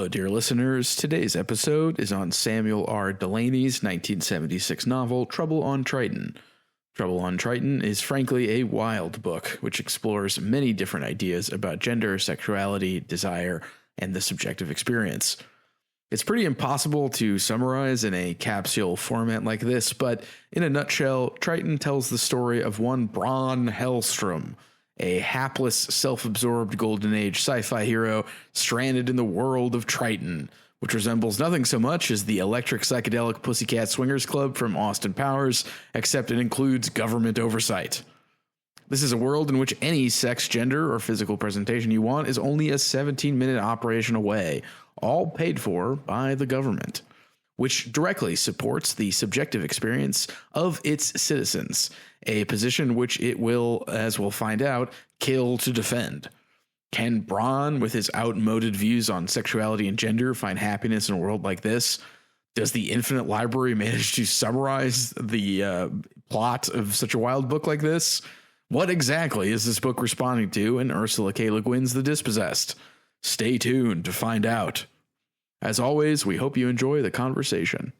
Hello, dear listeners. Today's episode is on Samuel R. Delaney's 1976 novel, Trouble on Triton. Trouble on Triton is frankly a wild book, which explores many different ideas about gender, sexuality, desire, and the subjective experience. It's pretty impossible to summarize in a capsule format like this, but in a nutshell, Triton tells the story of one Bron Hellstrom, a hapless, self-absorbed Golden Age sci-fi hero stranded in the world of Triton, which resembles nothing so much as the electric psychedelic Pussycat Swingers Club from Austin Powers, except it includes government oversight. This is a world in which any sex, gender, or physical presentation you want is only a 17-minute operation away, all paid for by the government, which directly supports the subjective experience of its citizens, a position which it will, as we'll find out, kill to defend. Can Bron, with his outmoded views on sexuality and gender, find happiness in a world like this? Does the Infinite Library manage to summarize the plot of such a wild book like this? What exactly is this book responding to in Ursula K. Le Guin's The Dispossessed? Stay tuned to find out. As always, we hope you enjoy the conversation.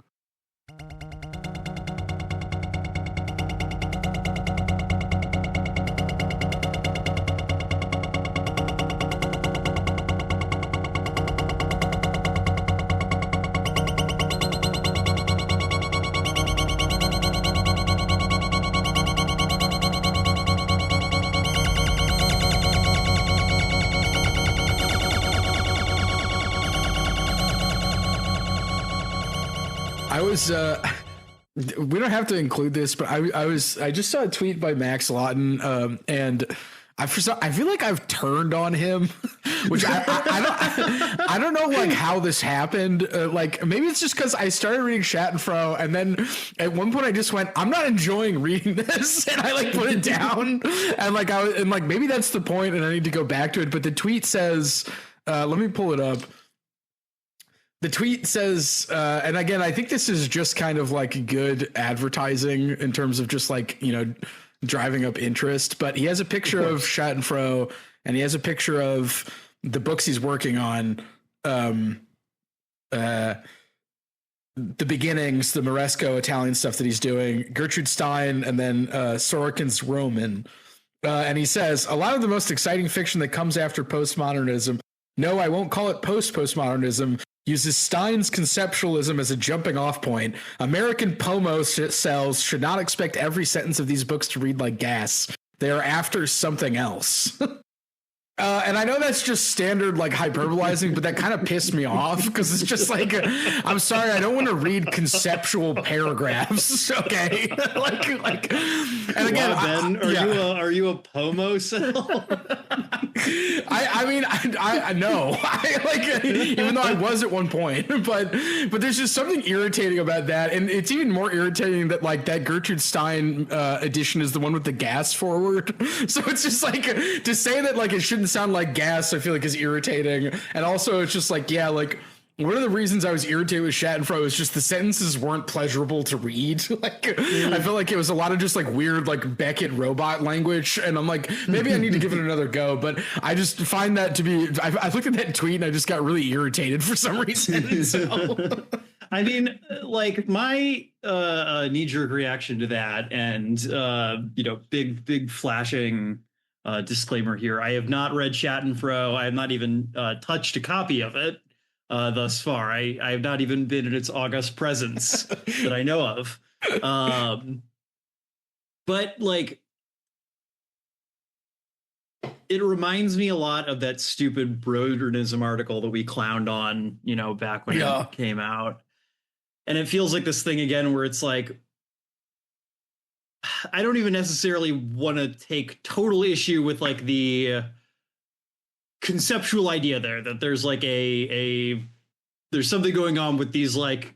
We don't have to include this, but I just saw a tweet by Max Lawton, and I feel like I've turned on him, which I don't know like how this happened. Like maybe it's just because I started reading Schadenfreude, and then at one point I just went, I'm not enjoying reading this, and I like put it down, and maybe that's the point, and I need to go back to it. But the tweet says, let me pull it up. The tweet says, and again, I think this is just kind of like good advertising in terms of just like, you know, driving up interest. But he has a picture of Schadenfreude, and he has a picture of the books he's working on, the beginnings, the Moresco Italian stuff that he's doing, Gertrude Stein, and then Sorokin's Roman. And he says, a lot of the most exciting fiction that comes after postmodernism, no, I won't call it postmodernism, uses Stein's conceptualism as a jumping off point. American POMO cells should not expect every sentence of these books to read like gas. They are after something else. And I know that's just standard like hyperbolizing, but that kind of pissed me off because it's just like, I'm sorry, I don't want to read conceptual paragraphs. Okay, like, and again, wow, Ben, are you a POMO cell? I know, even though I was at one point, but there's just something irritating about that, and it's even more irritating that like that Gertrude Stein edition is the one with the gas forward. So it's just like to say that like it shouldn't sound like gas, I feel like is irritating. And also it's just like, yeah, like one of the reasons I was irritated with Schadenfreude was just the sentences weren't pleasurable to read. I feel like it was a lot of just like weird like Beckett robot language, and I'm like, maybe I need to give it another go. But I just find that to be, I looked at that tweet and I just got really irritated for some reason. So. I mean, like my knee-jerk reaction to that, and big flashing disclaimer here, I have not read Schadenfreude. I have not even touched a copy of it thus far. I have not even been in its august presence that I know of. But like, it reminds me a lot of that stupid Brodernism article that we clowned on, back when it came out. And it feels like this thing again where it's like, I don't even necessarily want to take total issue with like the conceptual idea there that there's like there's something going on with these like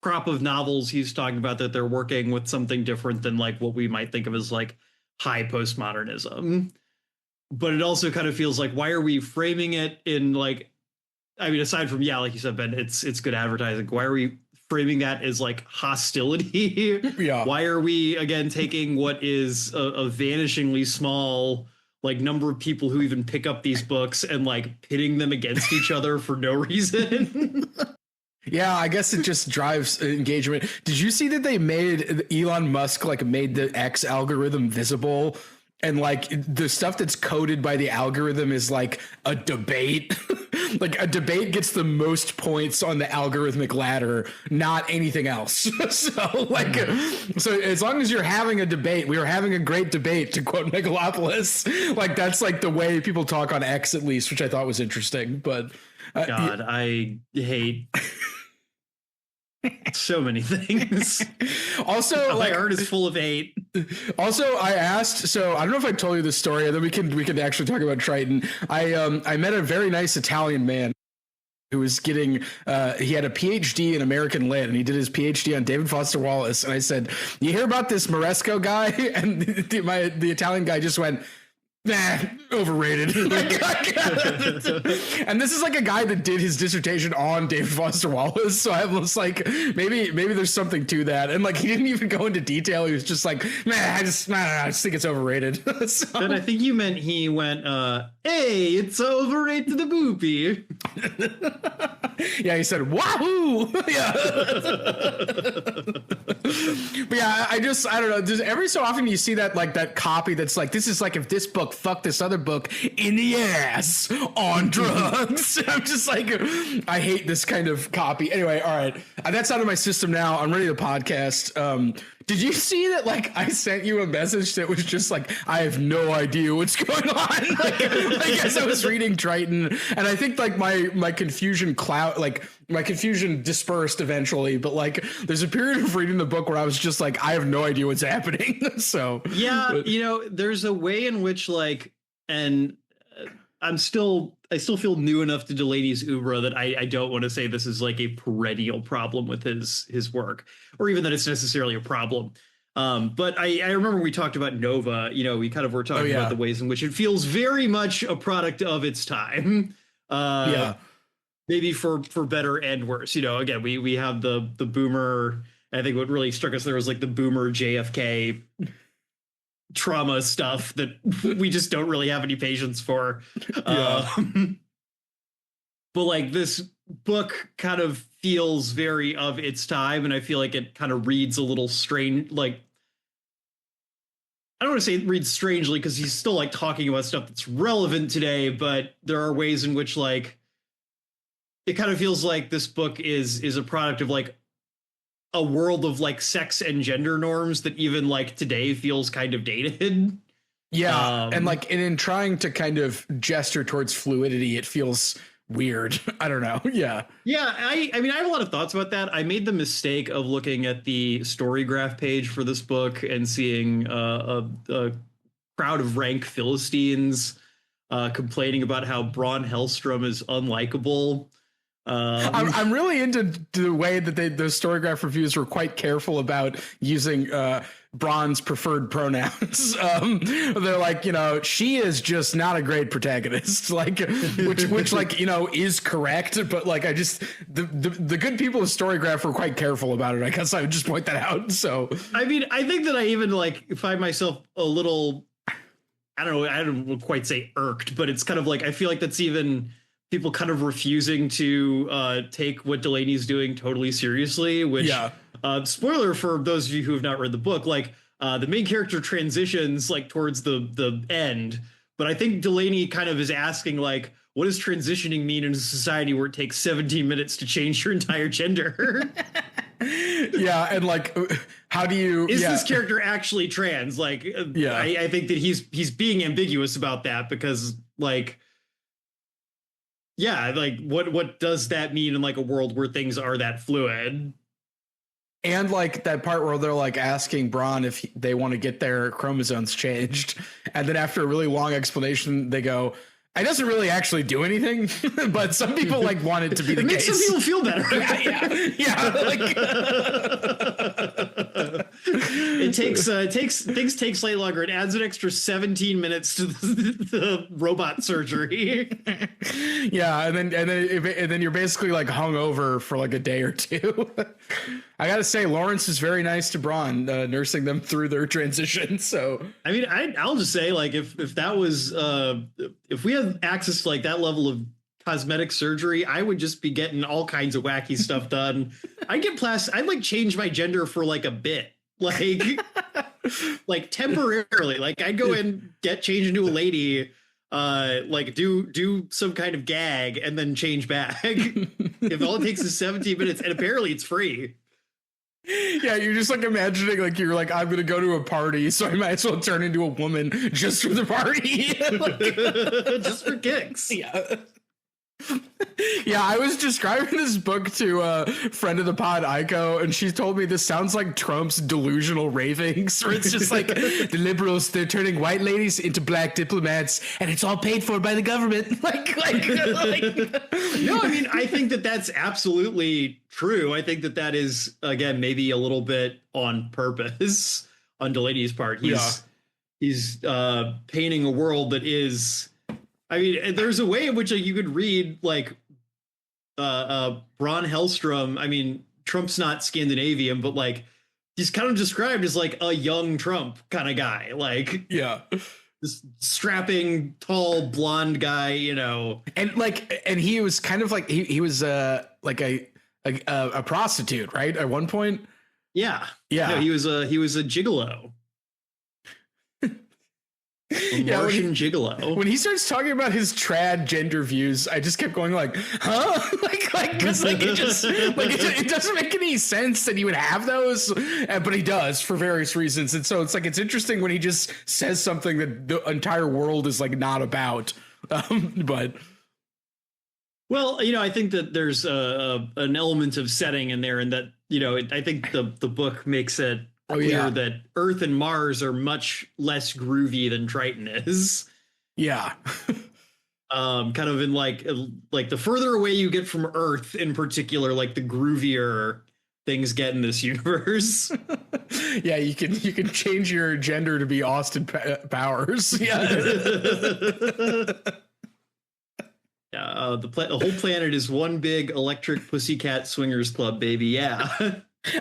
crop of novels he's talking about, that they're working with something different than like what we might think of as like high postmodernism. But it also kind of feels like, why are we framing it in like, I mean, aside from, like you said, Ben, it's good advertising. Why are we framing that as like hostility? Yeah. Why are we again taking what is a vanishingly small like number of people who even pick up these books and like pitting them against each other for no reason. Yeah, I guess it just drives engagement. Did you see that they made Elon Musk like made the X algorithm visible? And like the stuff that's coded by the algorithm is like a debate. Like a debate gets the most points on the algorithmic ladder, not anything else. So as long as you're having a debate, we were having a great debate, to quote Megalopolis. Like that's like the way people talk on X, at least, which I thought was interesting. But God, I hate so many things. Also, my art is full of hate. Also, I asked, so I don't know if I told you this story, and then we can actually talk about Triton. I met a very nice Italian man who was getting he had a PhD in American Lit, and he did his PhD on David Foster Wallace. And I said, "You hear about this Moresco guy?" And the Italian guy just went, "Nah, overrated." And this is like a guy that did his dissertation on David Foster Wallace, so I was like, maybe there's something to that. And like, he didn't even go into detail. He was just like, "Man, I just think it's overrated." So, but I think you meant he went, "Hey, it's overrated the boopy." Yeah, he said, "Wahoo!" Yeah. But yeah, I don't know. Just every so often you see that like that copy that's like, this is like if this book fucked this other book in the ass on drugs. I'm just like, I hate this kind of copy. Anyway, all right, that's out of my system now. I'm ready to podcast. Did you see that? Like, I sent you a message that was just like, I have no idea what's going on. Like as I was reading Triton, and I think like my confusion my confusion dispersed eventually. But like, there's a period of reading the book where I was just like, I have no idea what's happening. So yeah, there's a way in which like, and I still feel new enough to Delaney's oeuvre that I don't want to say this is like a perennial problem with his work, or even that it's necessarily a problem. But I remember we talked about Nova, we kind of were talking about the ways in which it feels very much a product of its time. Maybe for better and worse. Again, we have the boomer. I think what really struck us there was like the boomer JFK trauma stuff that we just don't really have any patience for. But like this book kind of feels very of its time, and I feel like it kind of reads a little strange. Like, I don't want to say it reads strangely because he's still like talking about stuff that's relevant today, but there are ways in which like it kind of feels like this book is a product of like a world of like sex and gender norms that even like today feels kind of dated. Yeah. And like, and in trying to kind of gesture towards fluidity, it feels weird. I don't know. Yeah. Yeah. I mean, I have a lot of thoughts about that. I made the mistake of looking at the story graph page for this book and seeing a crowd of rank Philistines complaining about how Braun Hellstrom is unlikable. I'm really into the way that the Storygraph reviews were quite careful about using Braun's preferred pronouns. They're like, she is just not a great protagonist, like which like is correct, but like I just the good people of Storygraph were quite careful about it. I guess I would just point that out. So I mean, I think that I even like find myself a little, I don't quite say irked, but it's kind of like I feel like that's even people kind of refusing to take what Delaney's doing totally seriously, which spoiler for those of you who have not read the book, like the main character transitions like towards the end. But I think Delaney kind of is asking like, what does transitioning mean in a society where it takes 17 minutes to change your entire gender? Yeah. And like, how do you, is this character actually trans? Like, I think that he's being ambiguous about that because like, yeah, like what does that mean in like a world where things are that fluid? And like that part where they're like asking Braun if they want to get their chromosomes changed. And then after a really long explanation, they go, it doesn't really actually do anything, but some people like want it to be the case. It makes some people feel better. Things take slightly longer. It adds an extra 17 minutes to the robot surgery. Yeah, and then you're basically like hungover for like a day or two. I gotta say, Lawrence is very nice to Braun, nursing them through their transition. So, I mean, I'll just say, like, if that was, if we had access to like that level of cosmetic surgery, I would just be getting all kinds of wacky stuff done. I'd like change my gender for like a bit, like temporarily. Like I'd go in, get changed into a lady, like do some kind of gag and then change back. If all it takes is 17 minutes, and apparently it's free. Yeah, you're just like imagining like you're like, I'm gonna go to a party, so I might as well turn into a woman just for the party. Like, just for kicks. Yeah. Yeah, I was describing this book to a friend of the pod, Aiko, and she told me this sounds like Trump's delusional ravings, where it's just like the liberals, they're turning white ladies into black diplomats, and it's all paid for by the government. like. No, I mean, I think that that's absolutely true. I think that that is, again, maybe a little bit on purpose on Delaney's part. He's painting a world that is. I mean, there's a way in which you could read like Braun Hellstrom. I mean, Trump's not Scandinavian, but like he's kind of described as like a young Trump kind of guy. Like, yeah, this strapping, tall, blonde guy, you know. And he was kind of like he was like a prostitute, right? At one point. Yeah. Yeah. No, he was a gigolo. Martian gigolo. When he starts talking about his trad gender views, I just kept going like, huh? Because it doesn't make any sense that he would have those, but he does for various reasons. And so it's like, it's interesting when he just says something that the entire world is like not about. But well, you know, I think that there's an element of setting in there, and that, you know, I think the book makes it clear that Earth and Mars are much less groovy than Triton is. Yeah. Kind of in like the further away you get from Earth in particular, like the groovier things get in this universe. Yeah, you can change your gender to be Austin Powers. Yeah. Yeah, the whole planet is one big electric pussycat swingers club, baby. Yeah.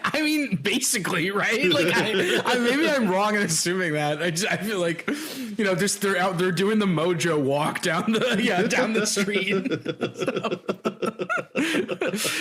I mean, basically, right? Like, I maybe I'm wrong in assuming that. I feel like, you know, just they're doing the mojo walk down the street.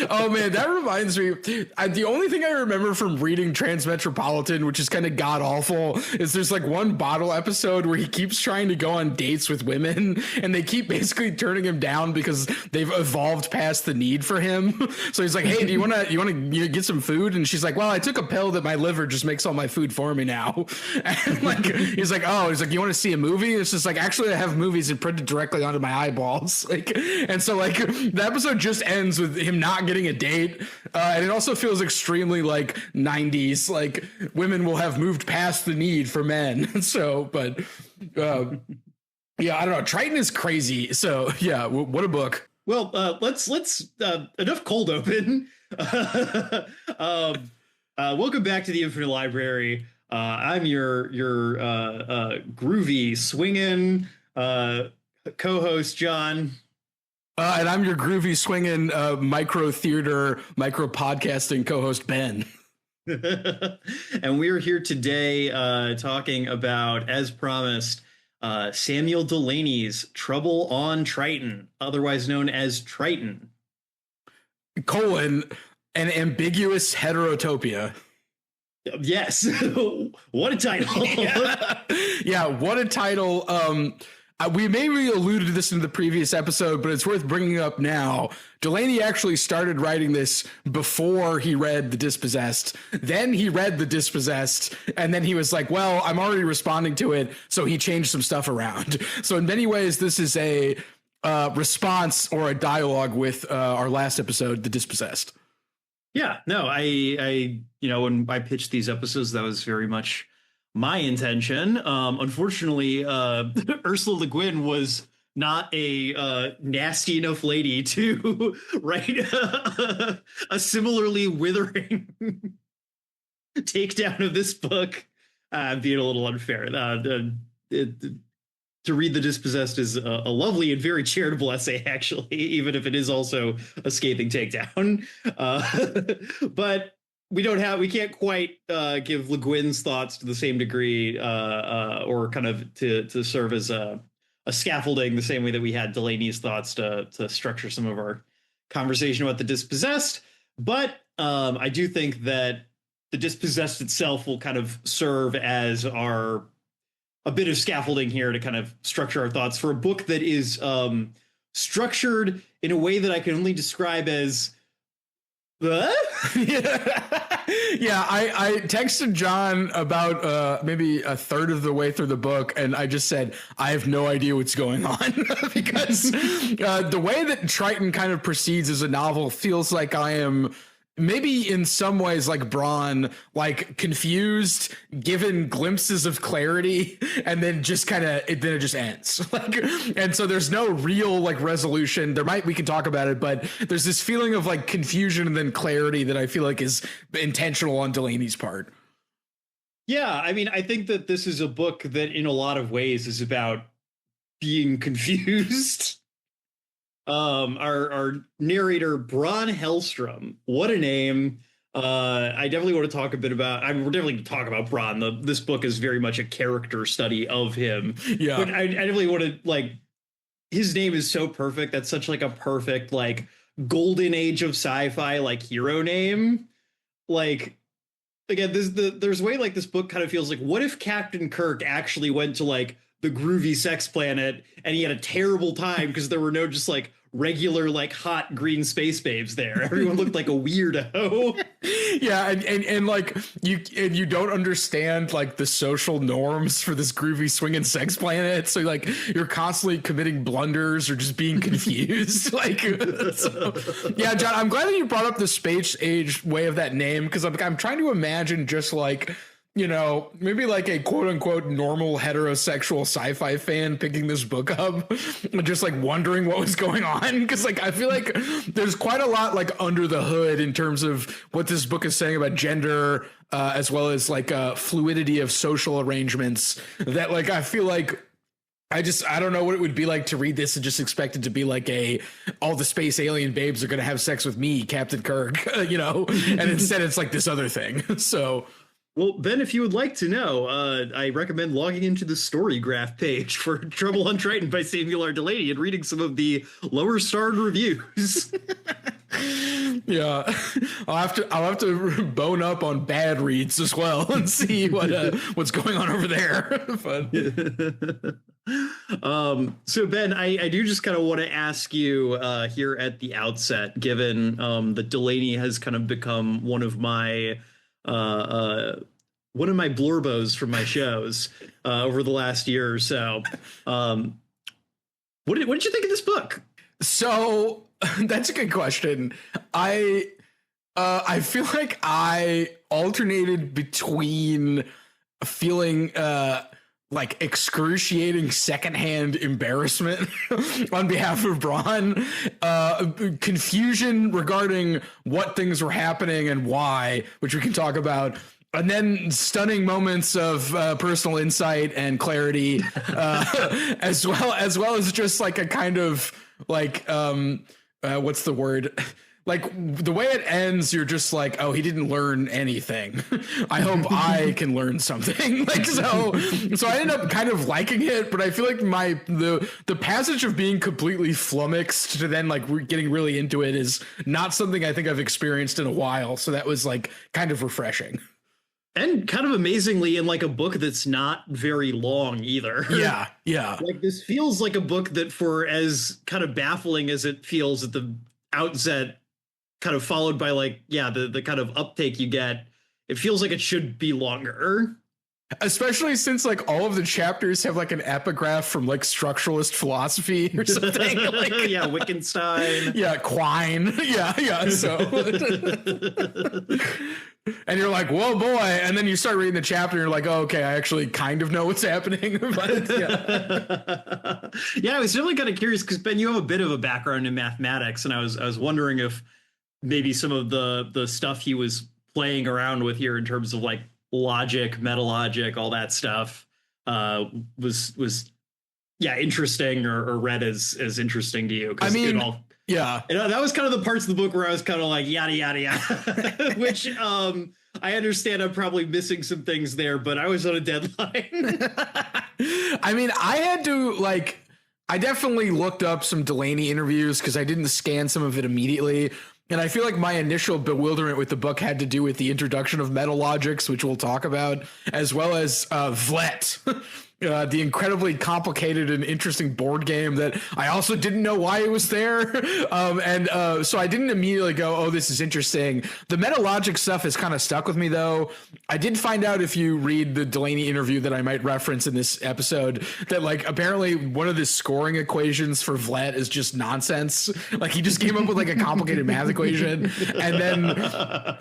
Oh man, that reminds me. The only thing I remember from reading Transmetropolitan, which is kind of god awful, is there's like one bottle episode where he keeps trying to go on dates with women, and they keep basically turning him down because they've evolved past the need for him. So he's like, "Hey, do you want to get some food?" And she's like, "Well, I took a pill that my liver just makes all my food for me now." And like, he's like, "You want to see a movie?" And it's just like, actually, I have movies that printed directly onto my eyeballs. Like, and so like the episode just ends with him not getting a date, and it also feels extremely like 90s. Like women will have moved past the need for men. So, but yeah, I don't know. Triton is crazy. So yeah, what a book. Well, let's enough cold open. Welcome back to the Infinite Library. I'm your groovy swinging co-host John, and I'm your groovy swinging micro theater, micro podcasting co-host Ben. And we are here today talking about, as promised, Samuel Delaney's Trouble on Triton, otherwise known as Triton. An ambiguous heterotopia. Yes. What a title. Yeah, what a title. We maybe alluded to this in the previous episode, but it's worth bringing up now. Delaney actually started writing this before he read The Dispossessed. Then he read The Dispossessed, and then he was like, well, I'm already responding to it, so he changed some stuff around. So in many ways, this is a response or a dialogue with our last episode, The Dispossessed. Yeah, no, I you know, when I pitched these episodes, that was very much my intention. Unfortunately, Ursula Le Guin was not a nasty enough lady to write a similarly withering takedown of this book. Being a little unfair. To read The Dispossessed is a lovely and very charitable essay, actually, even if it is also a scathing takedown. But we can't quite give Le Guin's thoughts to the same degree, or kind of to serve as a scaffolding the same way that we had Delaney's thoughts to structure some of our conversation about the Dispossessed. But I do think that the Dispossessed itself will kind of serve as a bit of scaffolding here to kind of structure our thoughts for a book that is structured in a way that I can only describe as yeah, I texted John about maybe a third of the way through the book, and I just said, I have no idea what's going on because the way that Triton kind of proceeds as a novel feels like I am maybe in some ways like Braun, like confused, given glimpses of clarity, and then just kind of then it just ends. Like, and so there's no real like resolution. We can talk about it, but there's this feeling of like confusion and then clarity that I feel like is intentional on Delaney's part. Yeah, I mean, I think that this is a book that in a lot of ways is about being confused. Our narrator, Braun Hellstrom, what a name. I definitely want to talk a bit about, we're definitely going to talk about Braun. This book is very much a character study of him. Yeah. But I definitely want to, like, his name is so perfect. That's such like a perfect, like, golden age of sci-fi, like, hero name. Like, again, there's a way like this book kind of feels like, what if Captain Kirk actually went to like the groovy sex planet and he had a terrible time because there were no just like regular like hot green space babes there. Everyone looked like a weirdo. Yeah, and like you don't understand like the social norms for this groovy swinging sex planet, so like you're constantly committing blunders or just being confused. Like, so, yeah, John, I'm glad that you brought up the space age way of that name, because I'm trying to imagine just like, you know, maybe like a quote unquote normal heterosexual sci-fi fan picking this book up and just like wondering what was going on. Because like I feel like there's quite a lot like under the hood in terms of what this book is saying about gender, as well as like fluidity of social arrangements, that like I feel like I don't know what it would be like to read this and just expect it to be like all the space alien babes are going to have sex with me, Captain Kirk, you know, and instead it's like this other thing. So. Well, Ben, if you would like to know, I recommend logging into the story graph page for Trouble on Triton by Samuel R. Delaney and reading some of the lower starred reviews. Yeah, I'll have to bone up on bad reads as well and see what's going on over there. So Ben, I do just kind of want to ask you here at the outset, given that Delaney has kind of become one of my blurbos from my shows over the last year or so. What did you think of this book? So that's a good question. I feel like I alternated between feeling like excruciating secondhand embarrassment on behalf of Braun, confusion regarding what things were happening and why, which we can talk about, and then stunning moments of personal insight and clarity, as well as just like a kind of like what's the word? Like the way it ends, you're just like, oh, he didn't learn anything. I hope I can learn something. Like so I ended up kind of liking it, but I feel like the passage of being completely flummoxed to then like getting really into it is not something I think I've experienced in a while. So that was like kind of refreshing. And kind of amazingly in like a book that's not very long either. Yeah, yeah. Like this feels like a book that, for as kind of baffling as it feels at the outset, kind of followed by like, yeah, the kind of uptake you get, it feels like it should be longer. Especially since like all of the chapters have like an epigraph from like structuralist philosophy or something. Like, yeah, Wittgenstein. Yeah, Quine. Yeah. So, and you're like, whoa, boy. And then you start reading the chapter and you're like, oh, okay, I actually kind of know what's happening. But, yeah. Yeah, I was definitely kind of curious because, Ben, you have a bit of a background in mathematics. And I was wondering if maybe some of the stuff he was playing around with here in terms of like logic, metalogic, all that stuff was interesting or read as interesting to you. I mean, Yeah. And that was kind of the parts of the book where I was kind of like, yada, yada, yada, which I understand I'm probably missing some things there, but I was on a deadline. I mean, I had to like, I definitely looked up some Delaney interviews because I didn't scan some of it immediately. And I feel like my initial bewilderment with the book had to do with the introduction of Metalogics, which we'll talk about, as well as Vlet. The incredibly complicated and interesting board game that I also didn't know why it was there. So I didn't immediately go, oh, this is interesting. The Metalogic stuff has kind of stuck with me, though. I did find out, if you read the Delaney interview that I might reference in this episode, that like apparently one of the scoring equations for Vlet is just nonsense. Like he just came up with like a complicated math equation. And then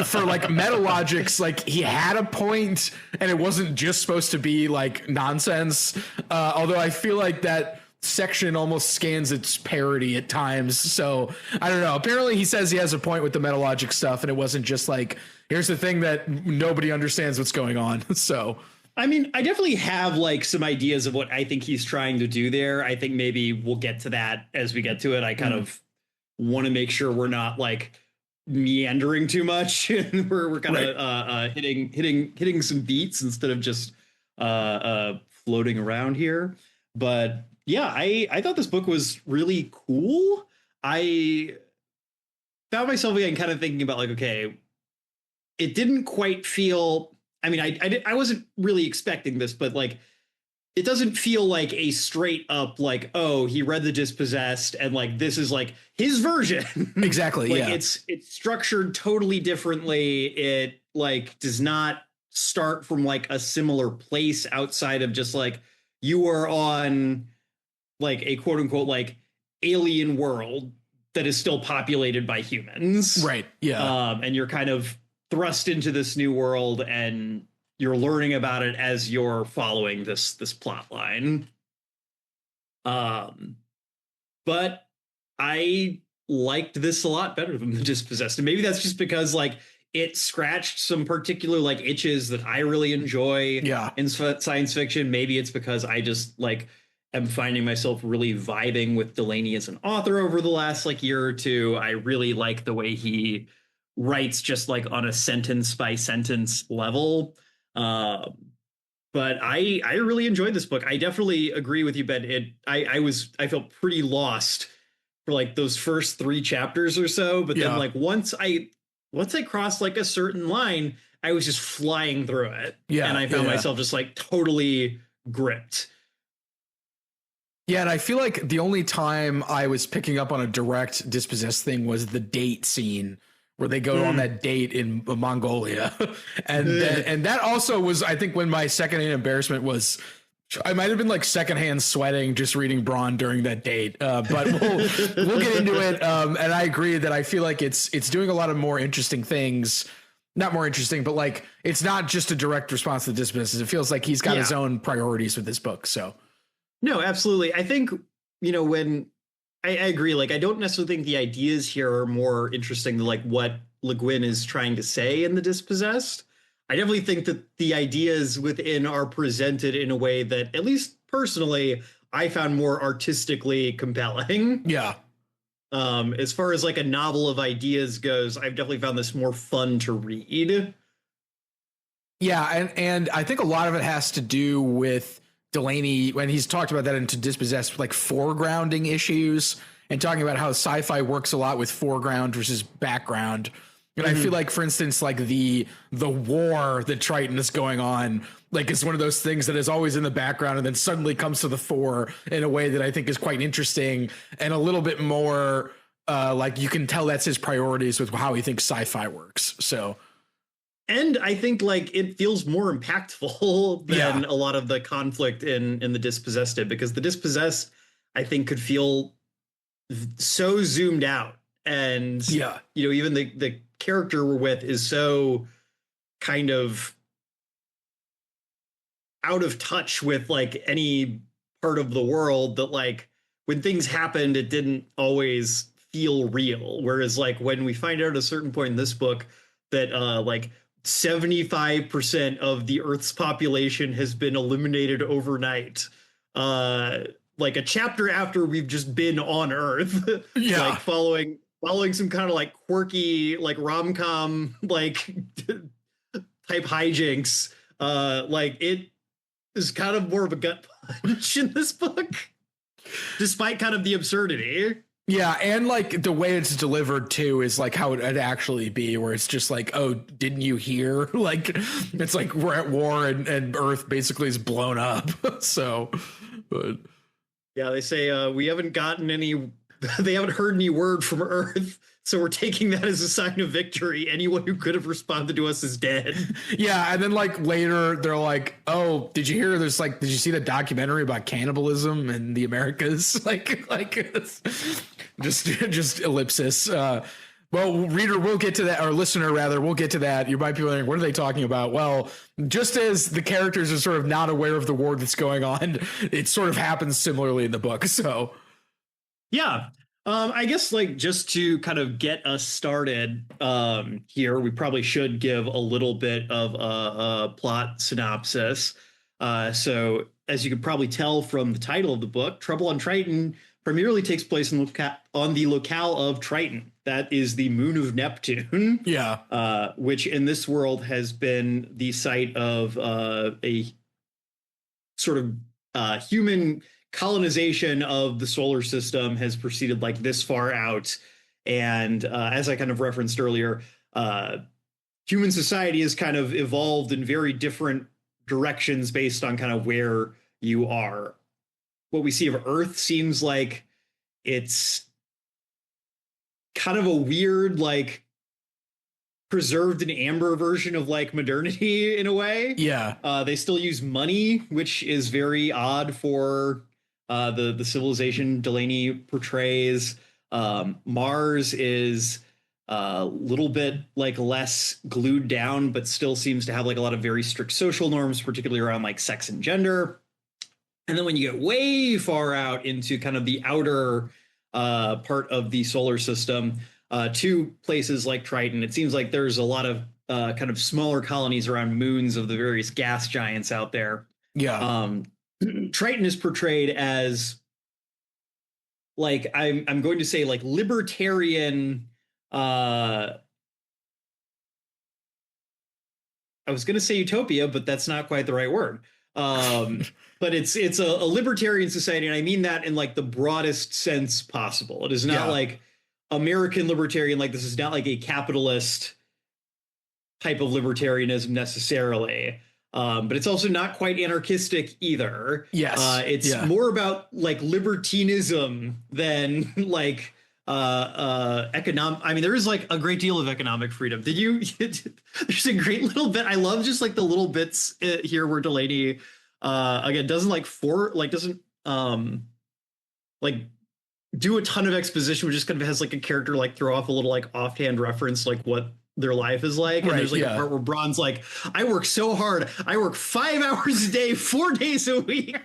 for like Metalogics, like he had a point and it wasn't just supposed to be like nonsense. Although I feel like that section almost scans its parody at times. So I don't know. Apparently he says he has a point with the Metalogic stuff and it wasn't just like, here's the thing that nobody understands what's going on. So I mean, I definitely have like some ideas of what I think he's trying to do there. I think maybe we'll get to that as we get to it. I kind of want to make sure we're not like meandering too much and we're kind of hitting some beats instead of just floating around here. But yeah, I thought this book was really cool. I found myself again kind of thinking about like, okay, it didn't quite feel, I mean, I wasn't really expecting this, but like it doesn't feel like a straight up like, oh, he read The Dispossessed and like this is like his version. Exactly. Like yeah. It's structured totally differently. It like does not start from like a similar place outside of just like you are on like a quote unquote like alien world that is still populated by humans. Right. Yeah. And you're kind of thrust into this new world and you're learning about it as you're following this plot line. But I liked this a lot better than The Dispossessed. And maybe that's just because like it scratched some particular like itches that I really enjoy in science fiction. Maybe it's because I just like am finding myself really vibing with Delaney as an author over the last like year or two. I really like the way he writes just like on a sentence by sentence level. But I really enjoyed this book. I definitely agree with you, Ben. I felt pretty lost for like those first 3 chapters or so. But then like once I crossed like a certain line, I was just flying through it. Yeah. And I found myself just like totally gripped. Yeah, and I feel like the only time I was picking up on a direct Dispossessed thing was the date scene where they go on that date in Mongolia. and that also was, I think, when my secondhand embarrassment was, I might have been like secondhand sweating just reading Braun during that date. But we'll get into it. And I agree that I feel like it's doing a lot of more interesting things. Not more interesting, but like it's not just a direct response to the Dispossessed. It feels like he's got his own priorities with this book. So no, absolutely. I think, you know, when I agree, like I don't necessarily think the ideas here are more interesting than like what Le Guin is trying to say in The Dispossessed. I definitely think that the ideas within are presented in a way that, at least personally, I found more artistically compelling. Yeah. As far as like a novel of ideas goes, I've definitely found this more fun to read. Yeah, and I think a lot of it has to do with Delaney, when he's talked about that into Dispossessed, like foregrounding issues and talking about how sci-fi works a lot with foreground versus background. And I feel like, for instance, like the war that Triton is going on, like it's one of those things that is always in the background and then suddenly comes to the fore in a way that I think is quite interesting and a little bit more like you can tell that's his priorities with how he thinks sci-fi works. So. And I think like it feels more impactful than a lot of the conflict in The Dispossessed did, because The Dispossessed, I think, could feel so zoomed out. And, you know, even the character we're with is so kind of out of touch with like any part of the world that like when things happened, it didn't always feel real. Whereas like when we find out at a certain point in this book that like 75% of the Earth's population has been eliminated overnight, like a chapter after we've just been on Earth, Yeah. like following some kind of like quirky like rom-com like type hijinks. Like it is kind of more of a gut punch in this book, despite kind of the absurdity. Yeah, and like the way it's delivered too is like how it'd actually be, where it's just like, oh, didn't you hear? Like it's like we're at war and Earth basically is blown up. So, but yeah, they say we haven't gotten any. They haven't heard any word from Earth, so we're taking that as a sign of victory. Anyone who could have responded to us is dead. Yeah, and then like later they're like, "Oh, did you hear? There's like, did you see the documentary about cannibalism in the Americas?" like just ellipsis. Well, reader, we'll get to that, or listener rather, we'll get to that. You might be wondering, what are they talking about? Well, just as the characters are sort of not aware of the war that's going on, it sort of happens similarly in the book. So. Yeah. I guess like just to kind of get us started here, we probably should give a little bit of a plot synopsis. So as you can probably tell from the title of the book, Trouble on Triton primarily takes place on the locale of Triton. That is the moon of Neptune. Yeah. Which in this world has been the site of a sort of human colonization of the solar system has proceeded like this far out. And as I kind of referenced earlier, human society has kind of evolved in very different directions based on kind of where you are. What we see of Earth seems like it's kind of a weird, like preserved in amber version of like modernity in a way. Yeah. They still use money, which is very odd for the civilization Delany portrays. Mars is a little bit like less glued down, but still seems to have like a lot of very strict social norms, particularly around like sex and gender. And then when you get way far out into kind of the outer part of the solar system, to places like Triton, it seems like there's a lot of kind of smaller colonies around moons of the various gas giants out there. Yeah. Triton is portrayed as like I'm going to say like libertarian. I was going to say utopia, but that's not quite the right word. But it's a libertarian society, and I mean that in like the broadest sense possible. It is not like American libertarian, like this is not like a capitalist type of libertarianism necessarily. But it's also not quite anarchistic either. Yes. It's more about like libertinism than like economic. I mean, there is like a great deal of economic freedom. Did you? There's a great little bit. I love just like the little bits here where Delaney again doesn't like do a ton of exposition, which just kind of has like a character like throw off a little like offhand reference like what their life is like. And there's like a part where Braun's like, I work so hard. I work 5 hours a day, 4 days a week.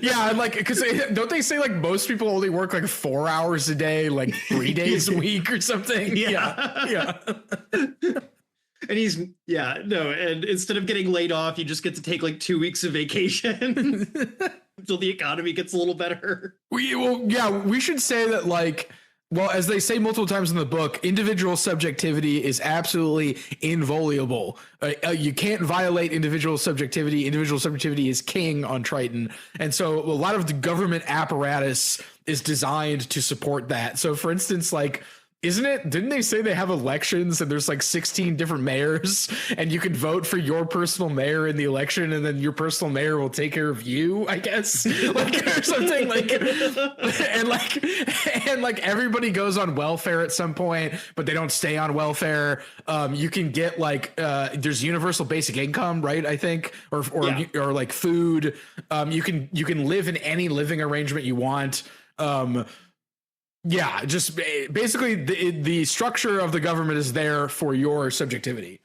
Yeah, and like, because don't they say like most people only work like 4 hours a day, like 3 days a week or something? Yeah. And he's and instead of getting laid off, you just get to take like 2 weeks of vacation until the economy gets a little better. We should say that like, well, as they say multiple times in the book, individual subjectivity is absolutely inviolable. You can't violate individual subjectivity. Individual subjectivity is king on Triton. And so a lot of the government apparatus is designed to support that. So for instance, like, didn't they say they have elections and there's like 16 different mayors and you can vote for your personal mayor in the election and then your personal mayor will take care of you, I guess, like, or something like, and like everybody goes on welfare at some point, but they don't stay on welfare. You can get like, there's universal basic income, right? I think, or like food. You can live in any living arrangement you want. Yeah, just basically the structure of the government is there for your subjectivity.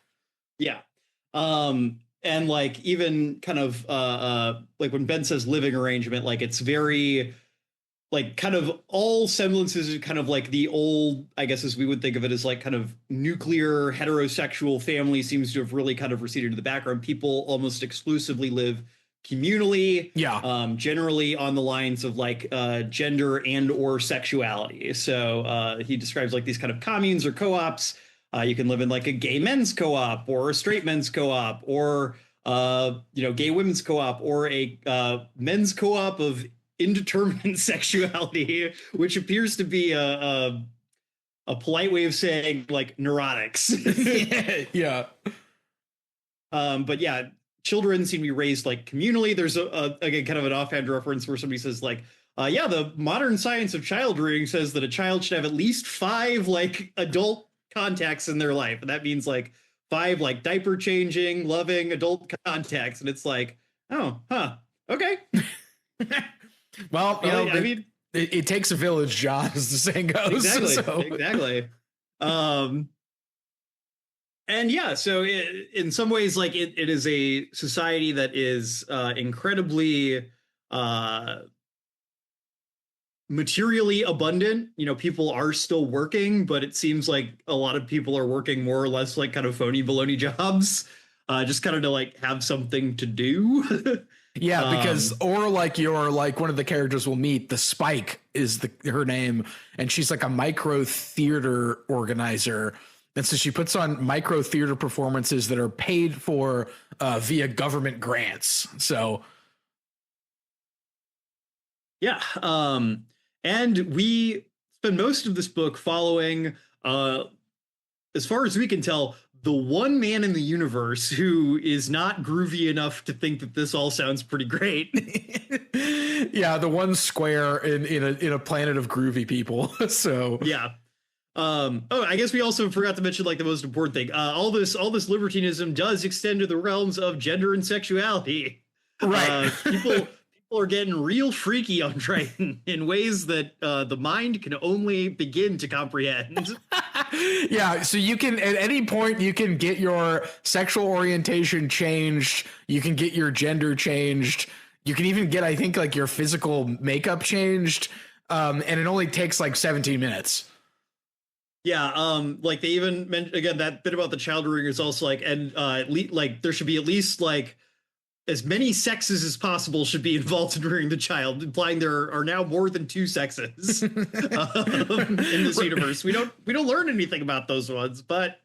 Yeah. And like even kind of like when Ben says living arrangement, like it's very like kind of all semblances of kind of like the old, I guess as we would think of it as like kind of nuclear heterosexual family seems to have really kind of receded to the background. People almost exclusively live communally, Yeah. generally on the lines of like gender and or sexuality. So he describes like these kind of communes or co-ops. You can live in like a gay men's co-op or a straight men's co-op or gay women's co-op or a men's co-op of indeterminate sexuality, which appears to be a polite way of saying like neurotics. Yeah. But yeah, children seem to be raised like communally. There's again kind of an offhand reference where somebody says like, yeah, the modern science of child rearing says that a child should have at least 5 like adult contacts in their life, and that means like 5 like diaper changing, loving adult contacts, and it's like, oh, huh, okay. Well, I mean, it takes a village, John, as the saying goes. Exactly. And yeah, so in some ways, like it is a society that is incredibly materially abundant. People are still working, but it seems like a lot of people are working more or less like kind of phony baloney jobs, just kind of to like have something to do. Yeah, because or like you're like one of the characters we'll meet, the Spike is her name, and she's like a micro theater organizer. And so she puts on micro theater performances that are paid for via government grants. So yeah. And we spend most of this book following, as far as we can tell, the one man in the universe who is not groovy enough to think that this all sounds pretty great. Yeah, the one square in a planet of groovy people. So yeah. I guess we also forgot to mention like the most important thing. All this libertinism does extend to the realms of gender and sexuality. Right. People are getting real freaky on Triton in ways that the mind can only begin to comprehend. Yeah, so you can at any point you can get your sexual orientation changed, you can get your gender changed, you can even get, I think, like your physical makeup changed, and it only takes like 17 minutes. Yeah, like they even mentioned again that bit about the child rearing is also like, and like there should be at least like as many sexes as possible should be involved in rearing the child, implying there are now more than 2 sexes in this universe. We don't learn anything about those ones, but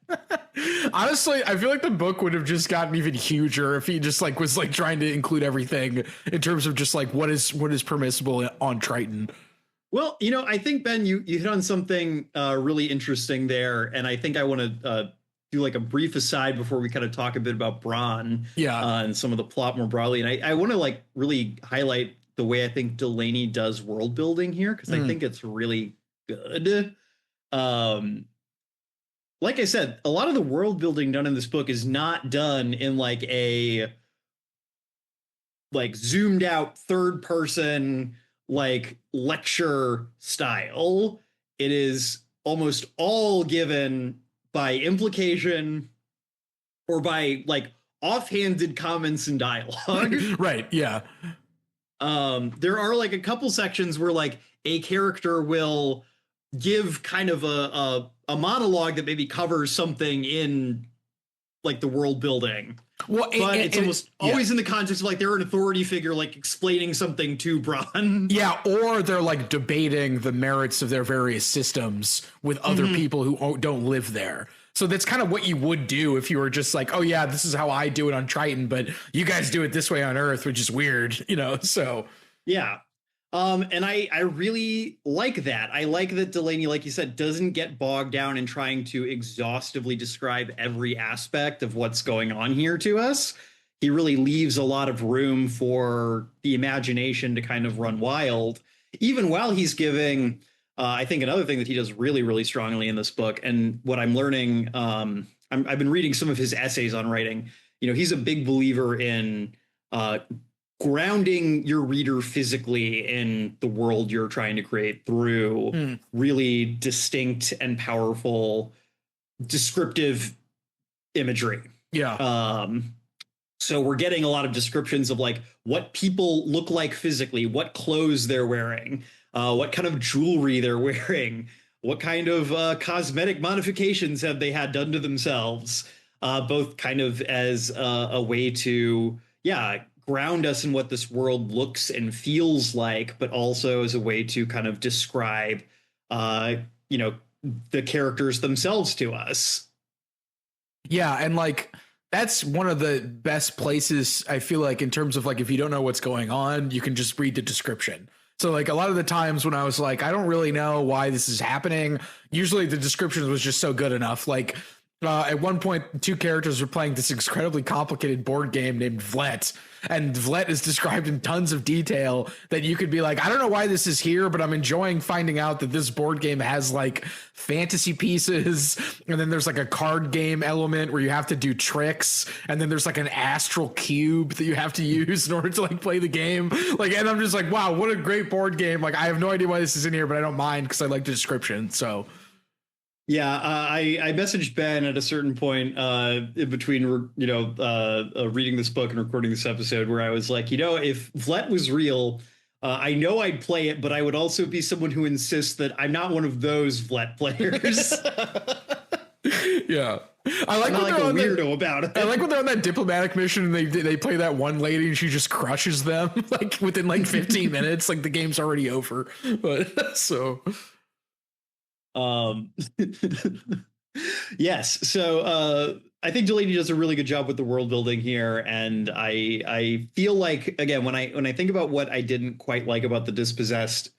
honestly, I feel like the book would have just gotten even huger if he just like was like trying to include everything in terms of just like what is permissible on Triton. Well, I think, Ben, you hit on something really interesting there, and I think I want to do like a brief aside before we kind of talk a bit about Bronn, and some of the plot more broadly. And I want to like really highlight the way I think Delaney does world building here, because I think it's really good. Like I said, a lot of the world building done in this book is not done in like a like zoomed out third person like lecture style. It is almost all given by implication or by like offhanded comments and dialogue. Right. Yeah. There are like a couple sections where like a character will give kind of a monologue that maybe covers something in like the world building. Well, but it's almost always in the context of like they're an authority figure, like explaining something to Bronn. Yeah, or they're like debating the merits of their various systems with other people who don't live there. So that's kind of what you would do if you were just like, oh yeah, this is how I do it on Triton, but you guys do it this way on Earth, which is weird, so. Yeah. And I really like that. I like that Delaney, like you said, doesn't get bogged down in trying to exhaustively describe every aspect of what's going on here to us. He really leaves a lot of room for the imagination to kind of run wild, even while he's giving, I think another thing that he does really, really strongly in this book, and what I'm learning, I've been reading some of his essays on writing. He's a big believer in grounding your reader physically in the world you're trying to create through really distinct and powerful descriptive imagery. Yeah. So we're getting a lot of descriptions of like what people look like physically, what clothes they're wearing, what kind of jewelry they're wearing, what kind of cosmetic modifications have they had done to themselves, both kind of as a way to, ground us in what this world looks and feels like, but also as a way to kind of describe, you know, the characters themselves to us. Yeah, and like that's one of the best places I feel like in terms of like if you don't know what's going on, you can just read the description. So like a lot of the times when I was like, I don't really know why this is happening, usually the description was just so good enough. Like at one point, two characters were playing this incredibly complicated board game named Vlet. And Vlet is described in tons of detail that you could be like, I don't know why this is here, but I'm enjoying finding out that this board game has like fantasy pieces. And then there's like a card game element where you have to do tricks. And then there's like an astral cube that you have to use in order to like play the game. Like, and I'm just like, wow, what a great board game. Like, I have no idea why this is in here, but I don't mind because I like the description. So. Yeah, I messaged Ben at a certain point in between, you know, reading this book and recording this episode where I was like, you know, if Vlet was real, I know I'd play it, but I would also be someone who insists that I'm not one of those Vlet players. Yeah. I like when like they're a on weirdo about it. I like when they're on that diplomatic mission and they play that one lady and she just crushes them like within like 15 minutes. Like the game's already over. But so yes. So I think Delaney does a really good job with the world building here, and I feel like again when I think about what I didn't quite like about the Dispossessed,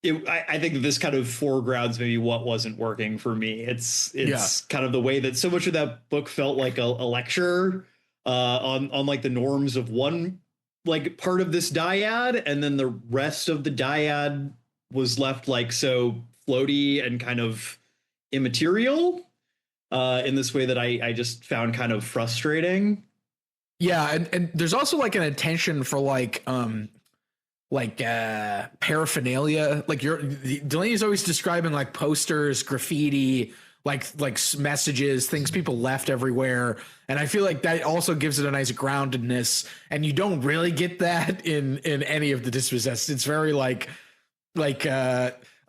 I think that this kind of foregrounds maybe what wasn't working for me. It's kind of the way that so much of that book felt like a lecture on like the norms of one like part of this dyad, and then the rest of the dyad was left like so floaty and kind of immaterial in this way that I just found kind of frustrating. Yeah, and there's also like an attention for like paraphernalia. Like Delaney's always describing like posters, graffiti, like messages, things people left everywhere. And I feel like that also gives it a nice groundedness. And you don't really get that in any of the Dispossessed. It's very like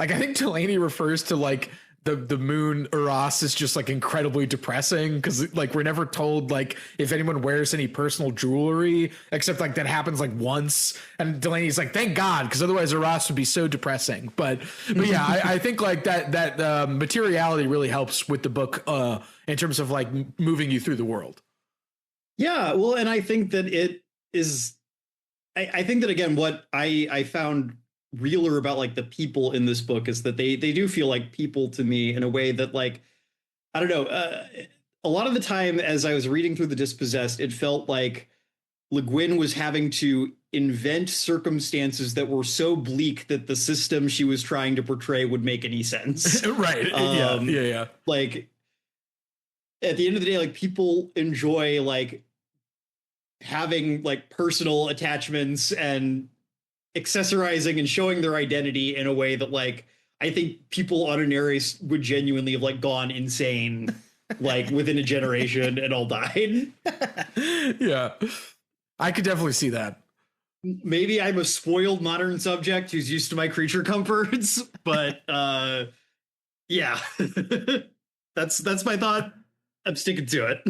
I think Delaney refers to like the moon Uras is just like incredibly depressing because like we're never told like if anyone wears any personal jewelry except like that happens like once, and Delaney's like thank God because otherwise Uras would be so depressing. But yeah, I think like that materiality really helps with the book in terms of like moving you through the world. Yeah, well, and I think that it is. I think that again, what I found realer about like the people in this book is that they do feel like people to me in a way that like I don't know, a lot of the time as I was reading through the Dispossessed, it felt like Le Guin was having to invent circumstances that were so bleak that the system she was trying to portray would make any sense. Right. Yeah. Like at the end of the day, like people enjoy like having like personal attachments and accessorizing and showing their identity in a way that like I think people on Aneris would genuinely have like gone insane like within a generation and all died. Yeah, I could definitely see that. Maybe I'm a spoiled modern subject who's used to my creature comforts, but yeah. that's my thought. I'm sticking to it.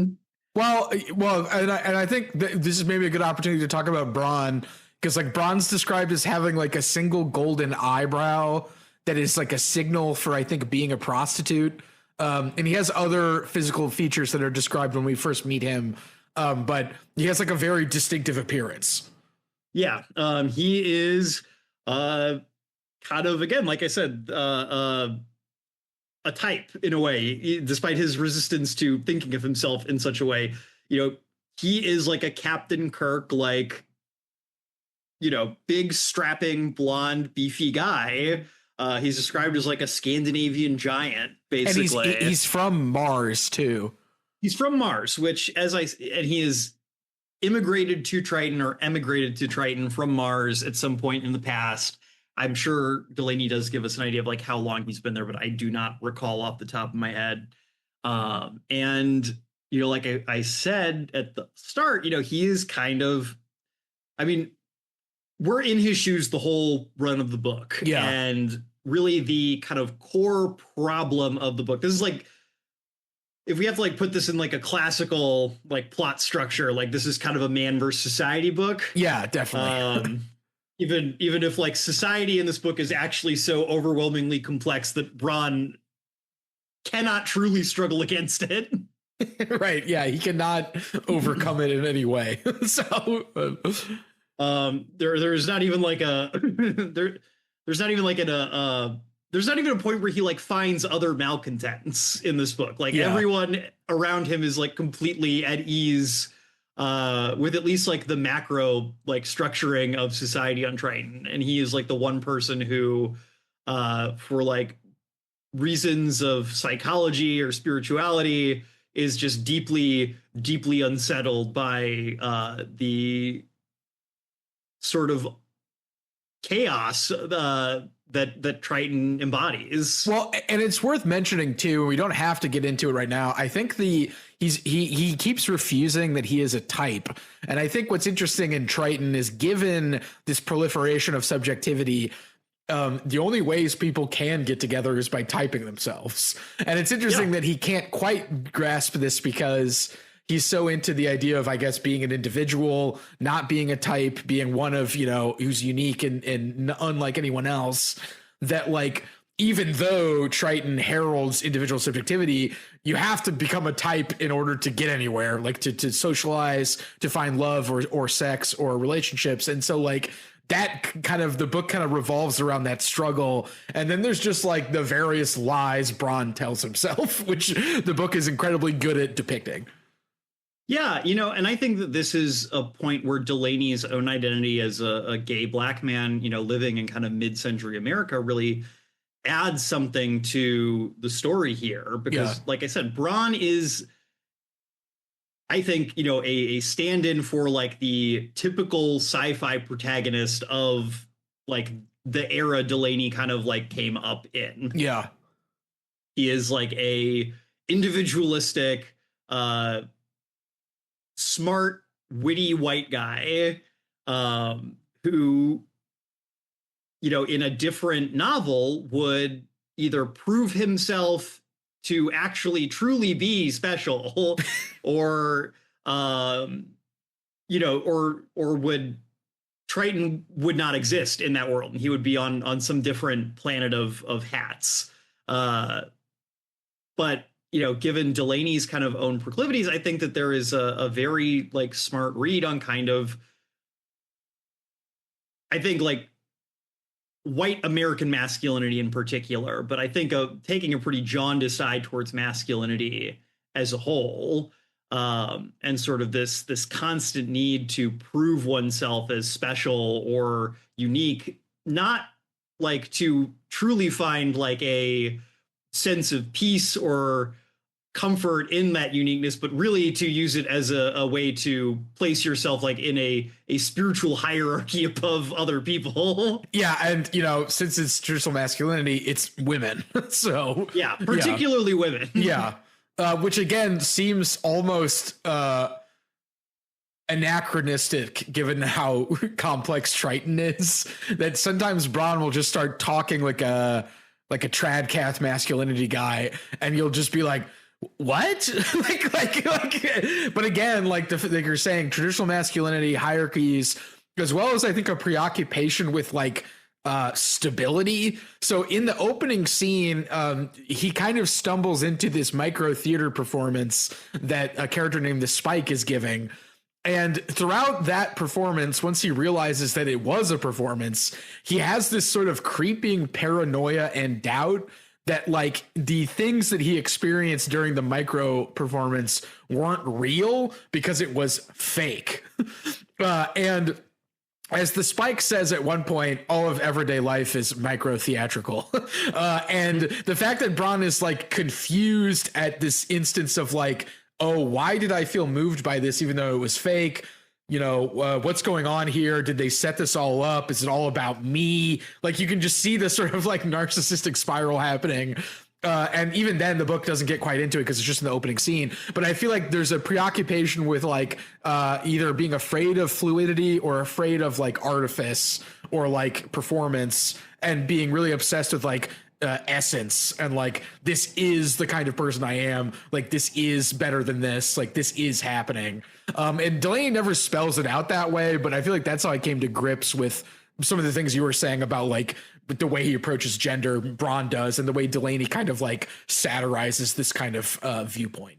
Well, and I think this is maybe a good opportunity to talk about Braun. Because like Braun's described as having like a single golden eyebrow that is like a signal for, I think, being a prostitute. And he has other physical features that are described when we first meet him. But he has like a very distinctive appearance. Yeah. He is kind of, again, like I said, a type in a way, despite his resistance to thinking of himself in such a way. You know, he is like a Captain Kirk, like, you know, big, strapping, blonde, beefy guy. He's described as like a Scandinavian giant, basically. And he's from Mars, too. He's from Mars, which, and he is emigrated to Triton from Mars at some point in the past. I'm sure Delaney does give us an idea of like how long he's been there, but I do not recall off the top of my head. And, you know, like I said at the start, you know, he is kind of, I mean, we're in his shoes the whole run of the book. Yeah. And really the kind of core problem of the book. This is like if we have to like put this in like a classical like plot structure, like this is kind of a man versus society book. Yeah, definitely. Even if like society in this book is actually so overwhelmingly complex that Bronn cannot truly struggle against it. Right. Yeah, he cannot overcome it in any way. So there's not even like a there's not even like there's not even a point where he like finds other malcontents in this book. Like everyone around him is like completely at ease with at least like the macro like structuring of society on Triton, and he is like the one person who for like reasons of psychology or spirituality is just deeply unsettled by the sort of chaos that Triton embodies. Well, and it's worth mentioning too, we don't have to get into it right now. I think he keeps refusing that he is a type. And I think what's interesting in Triton is, given this proliferation of subjectivity, the only ways people can get together is by typing themselves. And it's interesting that he can't quite grasp this because he's so into the idea of, I guess, being an individual, not being a type, being one of, who's unique and unlike anyone else, that like, even though Triton heralds individual subjectivity, you have to become a type in order to get anywhere, like to socialize, to find love or sex or relationships. And so like, that kind of, the book kind of revolves around that struggle. And then there's just like the various lies Bronn tells himself, which the book is incredibly good at depicting. Yeah, and I think that this is a point where Delaney's own identity as a gay black man, living in kind of mid-century America really adds something to the story here. Because like I said, Bronn is, I think, a stand-in for like the typical sci-fi protagonist of like the era Delaney kind of like came up in. Yeah. He is like a individualistic, smart, witty white guy who, in a different novel would either prove himself to actually truly be special or would Triton would not exist in that world, and he would be on some different planet of hats. But given Delaney's kind of own proclivities, I think that there is a very like smart read on kind of, I think, like white American masculinity in particular, but I think taking a pretty jaundiced side towards masculinity as a whole, and sort of this constant need to prove oneself as special or unique, not like to truly find like a sense of peace or comfort in that uniqueness, but really to use it as a way to place yourself like in a spiritual hierarchy above other people. Yeah. And, since it's traditional masculinity, it's women. So yeah, particularly women. Yeah. Which again seems almost anachronistic given how complex Triton is, that sometimes Bronn will just start talking like a tradcath masculinity guy, and you'll just be like, what? like, but again, like you're saying, traditional masculinity hierarchies, as well as I think a preoccupation with like stability. So in the opening scene, he kind of stumbles into this micro theater performance that a character named the Spike is giving. And throughout that performance, once he realizes that it was a performance, he has this sort of creeping paranoia and doubt that like the things that he experienced during the micro performance weren't real because it was fake. And as the Spike says at one point, all of everyday life is micro theatrical. And the fact that Bronn is like confused at this instance of like, oh, why did I feel moved by this even though it was fake? What's going on here? Did they set this all up? Is it all about me? Like, you can just see this sort of like narcissistic spiral happening. And even then the book doesn't get quite into it because it's just in the opening scene. But I feel like there's a preoccupation with like either being afraid of fluidity or afraid of like artifice or like performance, and being really obsessed with like essence, and like, this is the kind of person I am, like, this is better than this, like, this is happening. And Delaney never spells it out that way, but I feel like that's how I came to grips with some of the things you were saying about like the way he approaches gender, Braun does, and the way Delaney kind of like satirizes this kind of viewpoint.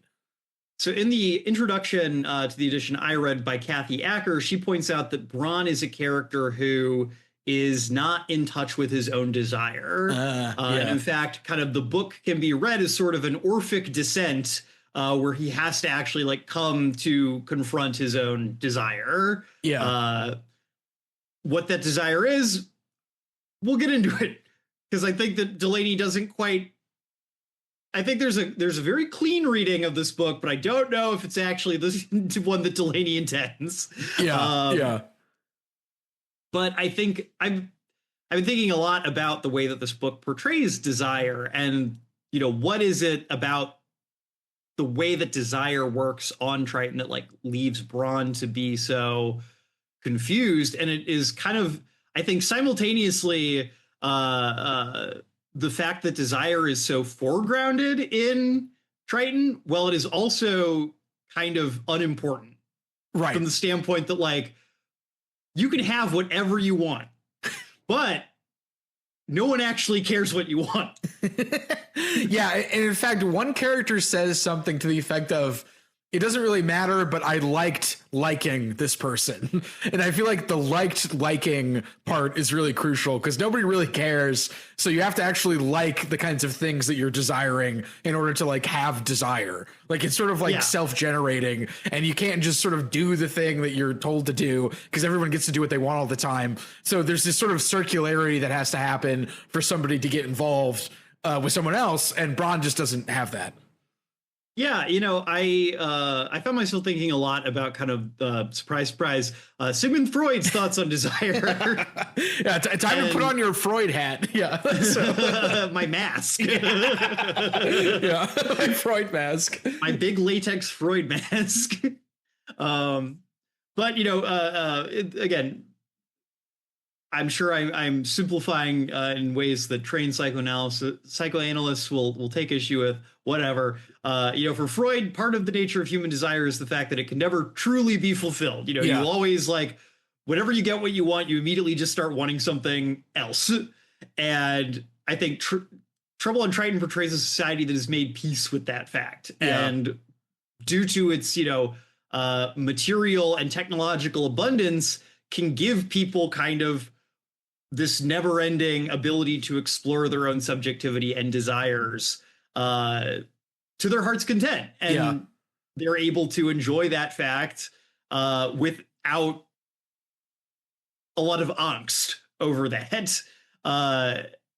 So in the introduction to the edition I read by Kathy Acker, she points out that Braun is a character who is not in touch with his own desire. And in fact, kind of the book can be read as sort of an Orphic descent, where he has to actually like come to confront his own desire. What that desire is, we'll get into it, because I think that Delaney doesn't quite. I think there's a very clean reading of this book, but I don't know if it's actually the one that Delaney intends. But I think I've been thinking a lot about the way that this book portrays desire, and what is it about the way that desire works on Triton that like leaves Braun to be so confused. And it is kind of, I think, simultaneously the fact that desire is so foregrounded in Triton, well, it is also kind of unimportant, right? From the standpoint that like you can have whatever you want, but no one actually cares what you want. Yeah, and in fact, one character says something to the effect of, it doesn't really matter, but I liked liking this person. And I feel like the liking part is really crucial, because nobody really cares. So you have to actually like the kinds of things that you're desiring in order to like have desire. Like, it's sort of like self-generating, and you can't just sort of do the thing that you're told to do, because everyone gets to do what they want all the time. So there's this sort of circularity that has to happen for somebody to get involved with someone else. And Braun just doesn't have that. Yeah, I found myself thinking a lot about kind of surprise, Sigmund Freud's thoughts on desire. Yeah, time to put on your Freud hat. Yeah, so. My mask. Yeah, my Freud mask. My big latex Freud mask. But again, I'm sure I'm simplifying in ways that trained psychoanalysts will take issue with. Whatever. For Freud, part of the nature of human desire is the fact that it can never truly be fulfilled. You always like, whenever you get what you want, you immediately just start wanting something else. And I think Trouble on Triton portrays a society that has made peace with that fact. Yeah. And due to its, material and technological abundance, can give people kind of this never-ending ability to explore their own subjectivity and desires to their heart's content, and they're able to enjoy that fact without a lot of angst over that.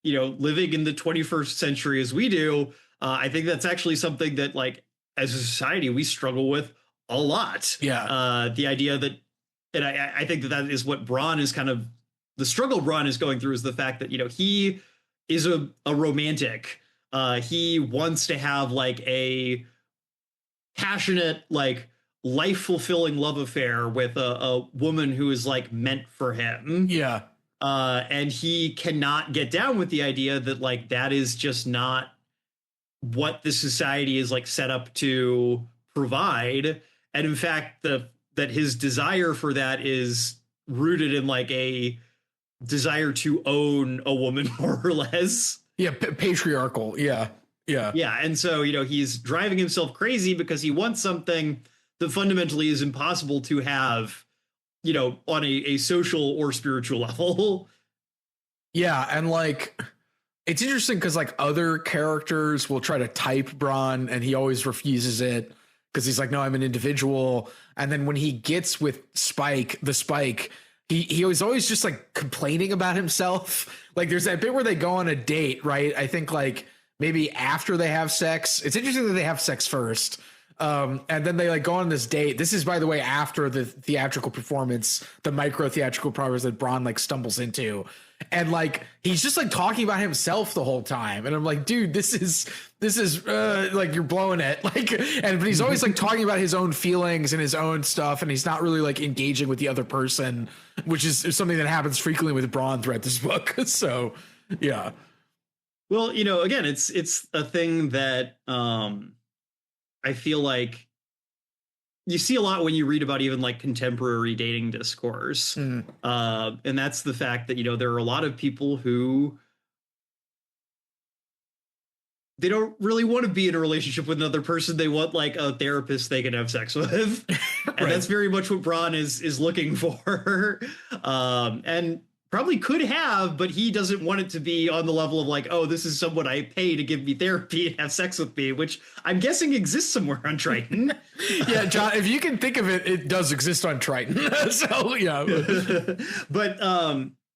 Living in the 21st century as we do, I think that's actually something that, like, as a society, we struggle with a lot. The idea that, and I think that is what Braun is kind of, the struggle Braun is going through is the fact that, he is a romantic. He wants to have like a passionate, like life-fulfilling love affair with a woman who is like meant for him. Yeah. And he cannot get down with the idea that like that is just not what the society is like set up to provide. And in fact, that his desire for that is rooted in like a desire to own a woman, more or less. Yeah, patriarchal. Yeah. And so, he's driving himself crazy because he wants something that fundamentally is impossible to have, on a social or spiritual level. Yeah. And like, it's interesting because like other characters will try to type Braun and he always refuses it because he's like, no, I'm an individual. And then when he gets with Spike, he was always just like complaining about himself. Like, there's that bit where they go on a date, right? I think like maybe after they have sex. It's interesting that they have sex first. And then they like go on this date. This is, by the way, after the theatrical performance, the micro theatrical performance that Braun like stumbles into. And like, he's just like talking about himself the whole time. And I'm like, dude, this is like, you're blowing it. Like, but he's always like talking about his own feelings and his own stuff. And he's not really like engaging with the other person, which is something that happens frequently with Braun throughout this book. So yeah. Well, you know, again, it's a thing that I feel like you see a lot when you read about even like contemporary dating discourse. And that's the fact that, you know, there are a lot of people who they don't really want to be in a relationship with another person. They want like a therapist they can have sex with. And Right. that's very much what Braun is looking for. And probably could have, but he doesn't want it to be on the level of like, oh, this is someone I pay to give me therapy and have sex with me, which I'm guessing exists somewhere on Triton. Yeah, John, if you can think of it, it does exist on Triton. So, yeah. But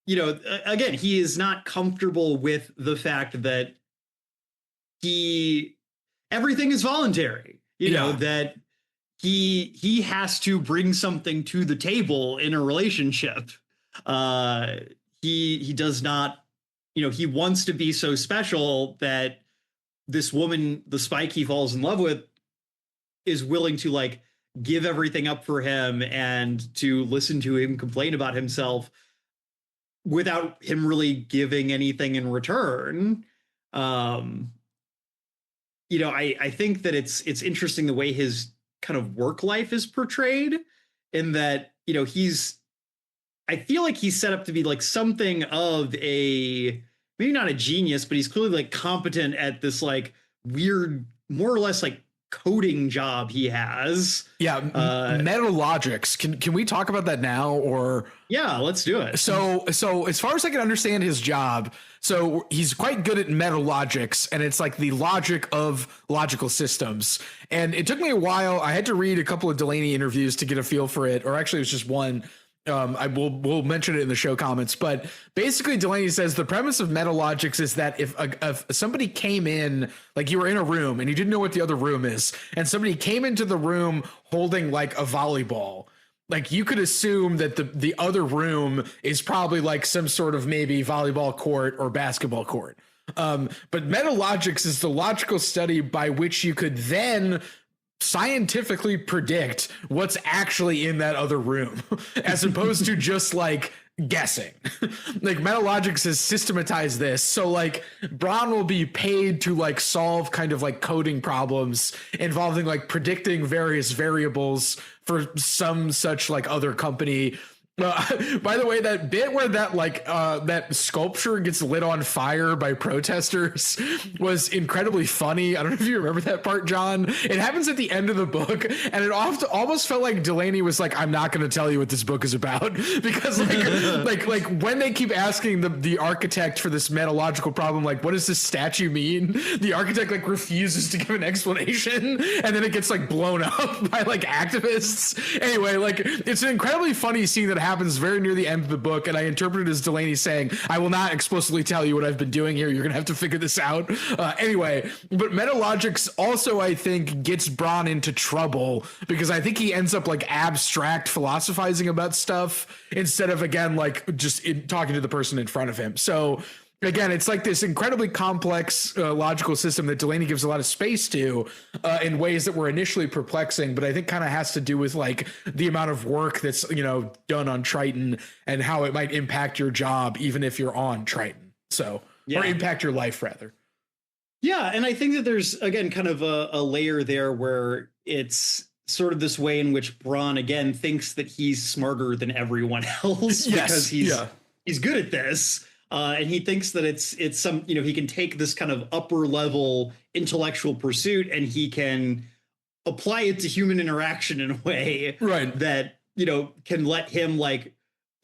you know, again, he is not comfortable with the fact that everything is voluntary, you know, that he has to bring something to the table in a relationship. He does not, you know, he wants to be so special that this woman, the Spike he falls in love with, is willing to like give everything up for him and to listen to him complain about himself without him really giving anything in return. You know, I think that it's interesting the way his kind of work life is portrayed, in that, you know, I feel like he's set up to be like something of maybe not a genius, but he's clearly like competent at this like weird, more or less like coding job he has. Yeah, Metalogics. Can we talk about that now, or? Yeah, let's do it. So as far as I can understand his job, so he's quite good at metalogics, and it's like the logic of logical systems. And it took me a while. I had to read a couple of Delaney interviews to get a feel for it, or actually it was just one. We'll mention it in the show comments, but basically Delaney says the premise of metalogics is that if somebody came in, like you were in a room and you didn't know what the other room is, and somebody came into the room holding like a volleyball, like you could assume that the other room is probably like some sort of maybe volleyball court or basketball court. But metalogics is the logical study by which you could then scientifically predict what's actually in that other room, as opposed to just like guessing. Like metalogics has systematized this, so like Braun will be paid to like solve kind of like coding problems involving like predicting various variables for some such like other company. By the way, that bit where that like that sculpture gets lit on fire by protesters was incredibly funny. I don't know if you remember that part, John. It happens at the end of the book, and it almost felt like Delaney was like, "I'm not going to tell you what this book is about," because like when they keep asking the architect for this metalogical problem, like, "What does this statue mean?" The architect like refuses to give an explanation, and then it gets like blown up by like activists. Anyway, like it's an incredibly funny scene that happens very near the end of the book, and I interpret it as Delaney saying, "I will not explicitly tell you what I've been doing here. You're gonna have to figure this out." Anyway, but metalogics also, I think, gets Braun into trouble because I think he ends up like abstract philosophizing about stuff instead of, again, like just talking to the person in front of him. So again, it's like this incredibly complex logical system that Delaney gives a lot of space to in ways that were initially perplexing, but I think kind of has to do with like the amount of work that's, you know, done on Triton and how it might impact your job, even if you're on Triton. So, or impact your life rather. Yeah. And I think that there's, again, kind of a layer there where it's sort of this way in which Braun, again, thinks that he's smarter than everyone else because he's good at this. And he thinks that it's some, you know, he can take this kind of upper level intellectual pursuit and he can apply it to human interaction in a way that, you know, can let him like,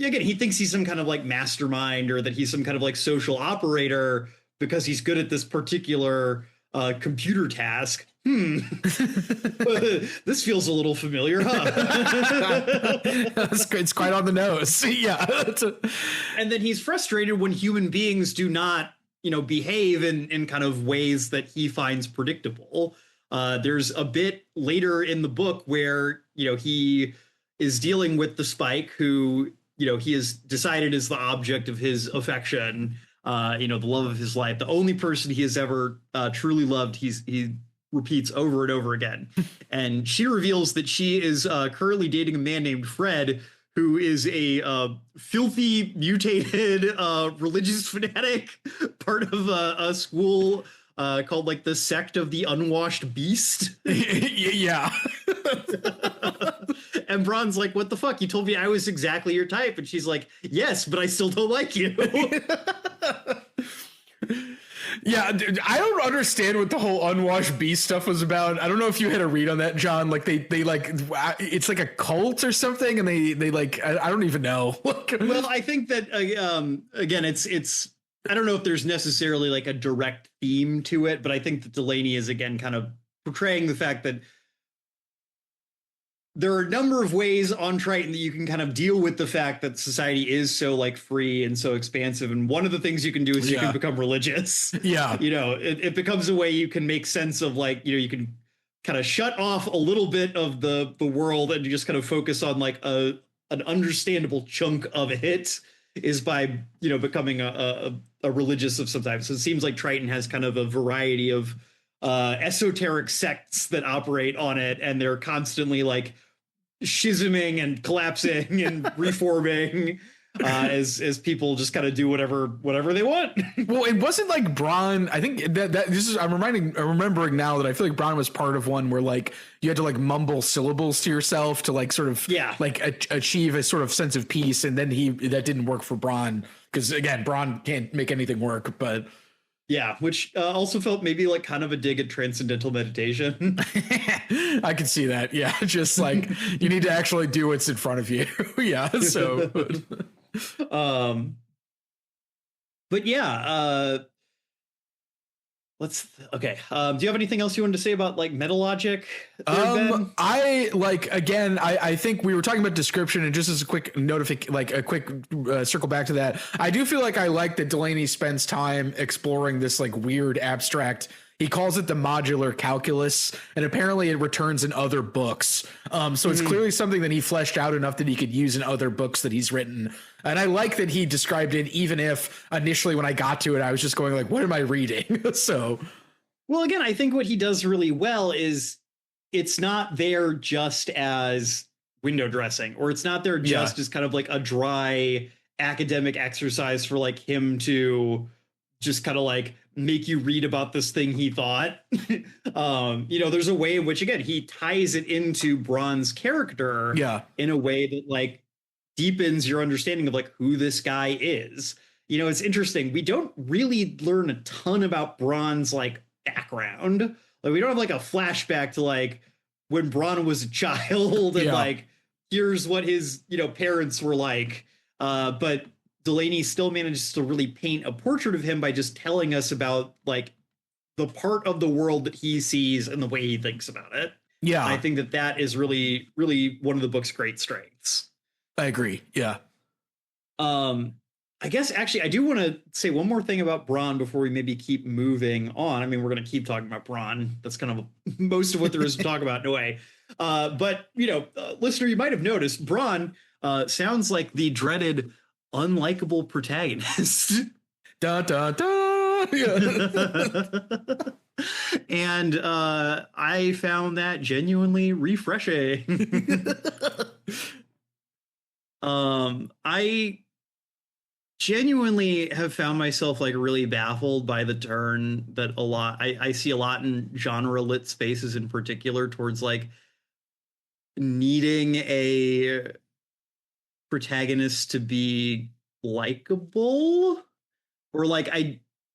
again, he thinks he's some kind of like mastermind or that he's some kind of like social operator because he's good at this particular computer task. This feels a little familiar, huh? It's quite on the nose. Yeah. And then he's frustrated when human beings do not, you know, behave in kind of ways that he finds predictable. There's a bit later in the book where, you know, he is dealing with the Spike who, you know, he has decided is the object of his affection, you know, the love of his life, the only person he has ever truly loved. He repeats over and over again. And she reveals that she is currently dating a man named Fred, who is a filthy, mutated religious fanatic, part of a school called like the Sect of the Unwashed Beast. Yeah. And Braun's like, what the fuck? You told me I was exactly your type. And she's like, yes, but I still don't like you. Yeah, dude, I don't understand what the whole unwashed beast stuff was about. I don't know if you had a read on that, John. Like they like it's like a cult or something, and they like I don't even know. Well, I think that again, it's I don't know if there's necessarily like a direct theme to it, but I think that Delaney is again kind of portraying the fact that there are a number of ways on Triton that you can kind of deal with the fact that society is so like free and so expansive. And one of the things you can do is you can become religious. Yeah. You know, it becomes a way you can make sense of like, you know, you can kind of shut off a little bit of the world and you just kind of focus on like an understandable chunk of it is by, you know, becoming a religious of some type. So it seems like Triton has kind of a variety of esoteric sects that operate on it. And they're constantly like, schisming and collapsing and reforming as people just kind of do whatever they want. Well, it wasn't like Braun. I think that this is I'm remembering now that I feel like Braun was part of one where like you had to like mumble syllables to yourself to like sort of like achieve a sort of sense of peace, and then that didn't work for Braun because again Braun can't make anything work, but. Yeah, which also felt maybe like kind of a dig at transcendental meditation. I can see that. Yeah, just like you need to actually do what's in front of you. Yeah. So, but yeah, okay. Do you have anything else you wanted to say about like meta logic? I like again. I think we were talking about description, and just as a quick circle back to that. I do feel like I like that Delaney spends time exploring this like weird abstract. He calls it the modular calculus, and apparently it returns in other books. So it's clearly something that he fleshed out enough that he could use in other books that he's written. And I like that he described it, even if initially when I got to it, I was just going like, what am I reading? So. Well, again, I think what he does really well is it's not there just as window dressing, or it's not there just as kind of like a dry academic exercise for like him to just kind of like make you read about this thing he thought. You know, there's a way in which, again, he ties it into Braun's character in a way that like deepens your understanding of like who this guy is. You know, it's interesting. We don't really learn a ton about Braun's like background. Like we don't have like a flashback to like when Braun was a child and like here's what his, you know, parents were like. But Delaney still manages to really paint a portrait of him by just telling us about like the part of the world that he sees and the way he thinks about it. Yeah. And I think that is really, really one of the book's great strengths. I agree. Yeah. I guess actually I do want to say one more thing about Braun before we maybe keep moving on. I mean, we're going to keep talking about Braun. That's kind of most of what there is to talk about in a way. But, you know, listener, you might have noticed Braun sounds like the dreaded unlikable protagonist. Da, da, da. Yeah. And I found that genuinely refreshing. I genuinely have found myself like really baffled by the turn that I see a lot in genre lit spaces in particular towards like needing a protagonist to be likable or like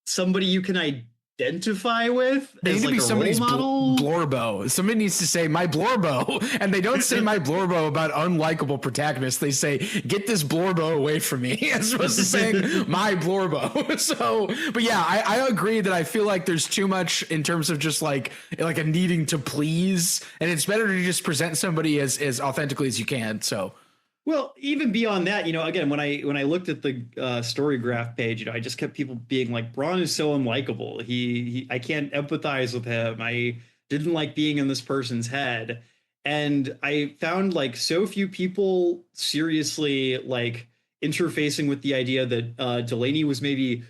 somebody you can identify with. They need to be somebody's Blorbo. Somebody needs to say my Blorbo, and they don't say my Blorbo about unlikable protagonists. They say get this Blorbo away from me, as opposed to saying my Blorbo. So, but yeah, I agree that I feel like there's too much in terms of just like a needing to please, and it's better to just present somebody as authentically as you can. So. Well, even beyond that, you know, again, when I looked at the story graph page, you know, I just kept people being like, Braun is so unlikable. I can't empathize with him. I didn't like being in this person's head. And I found like so few people seriously like interfacing with the idea that Delaney was maybe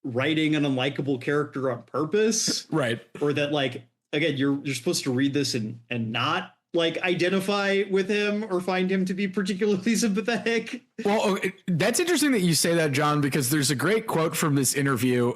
writing an unlikable character on purpose. Right. Or that like, again, you're supposed to read this and not like identify with him or find him to be particularly sympathetic. Well, that's interesting that you say that, John, because there's a great quote from this interview.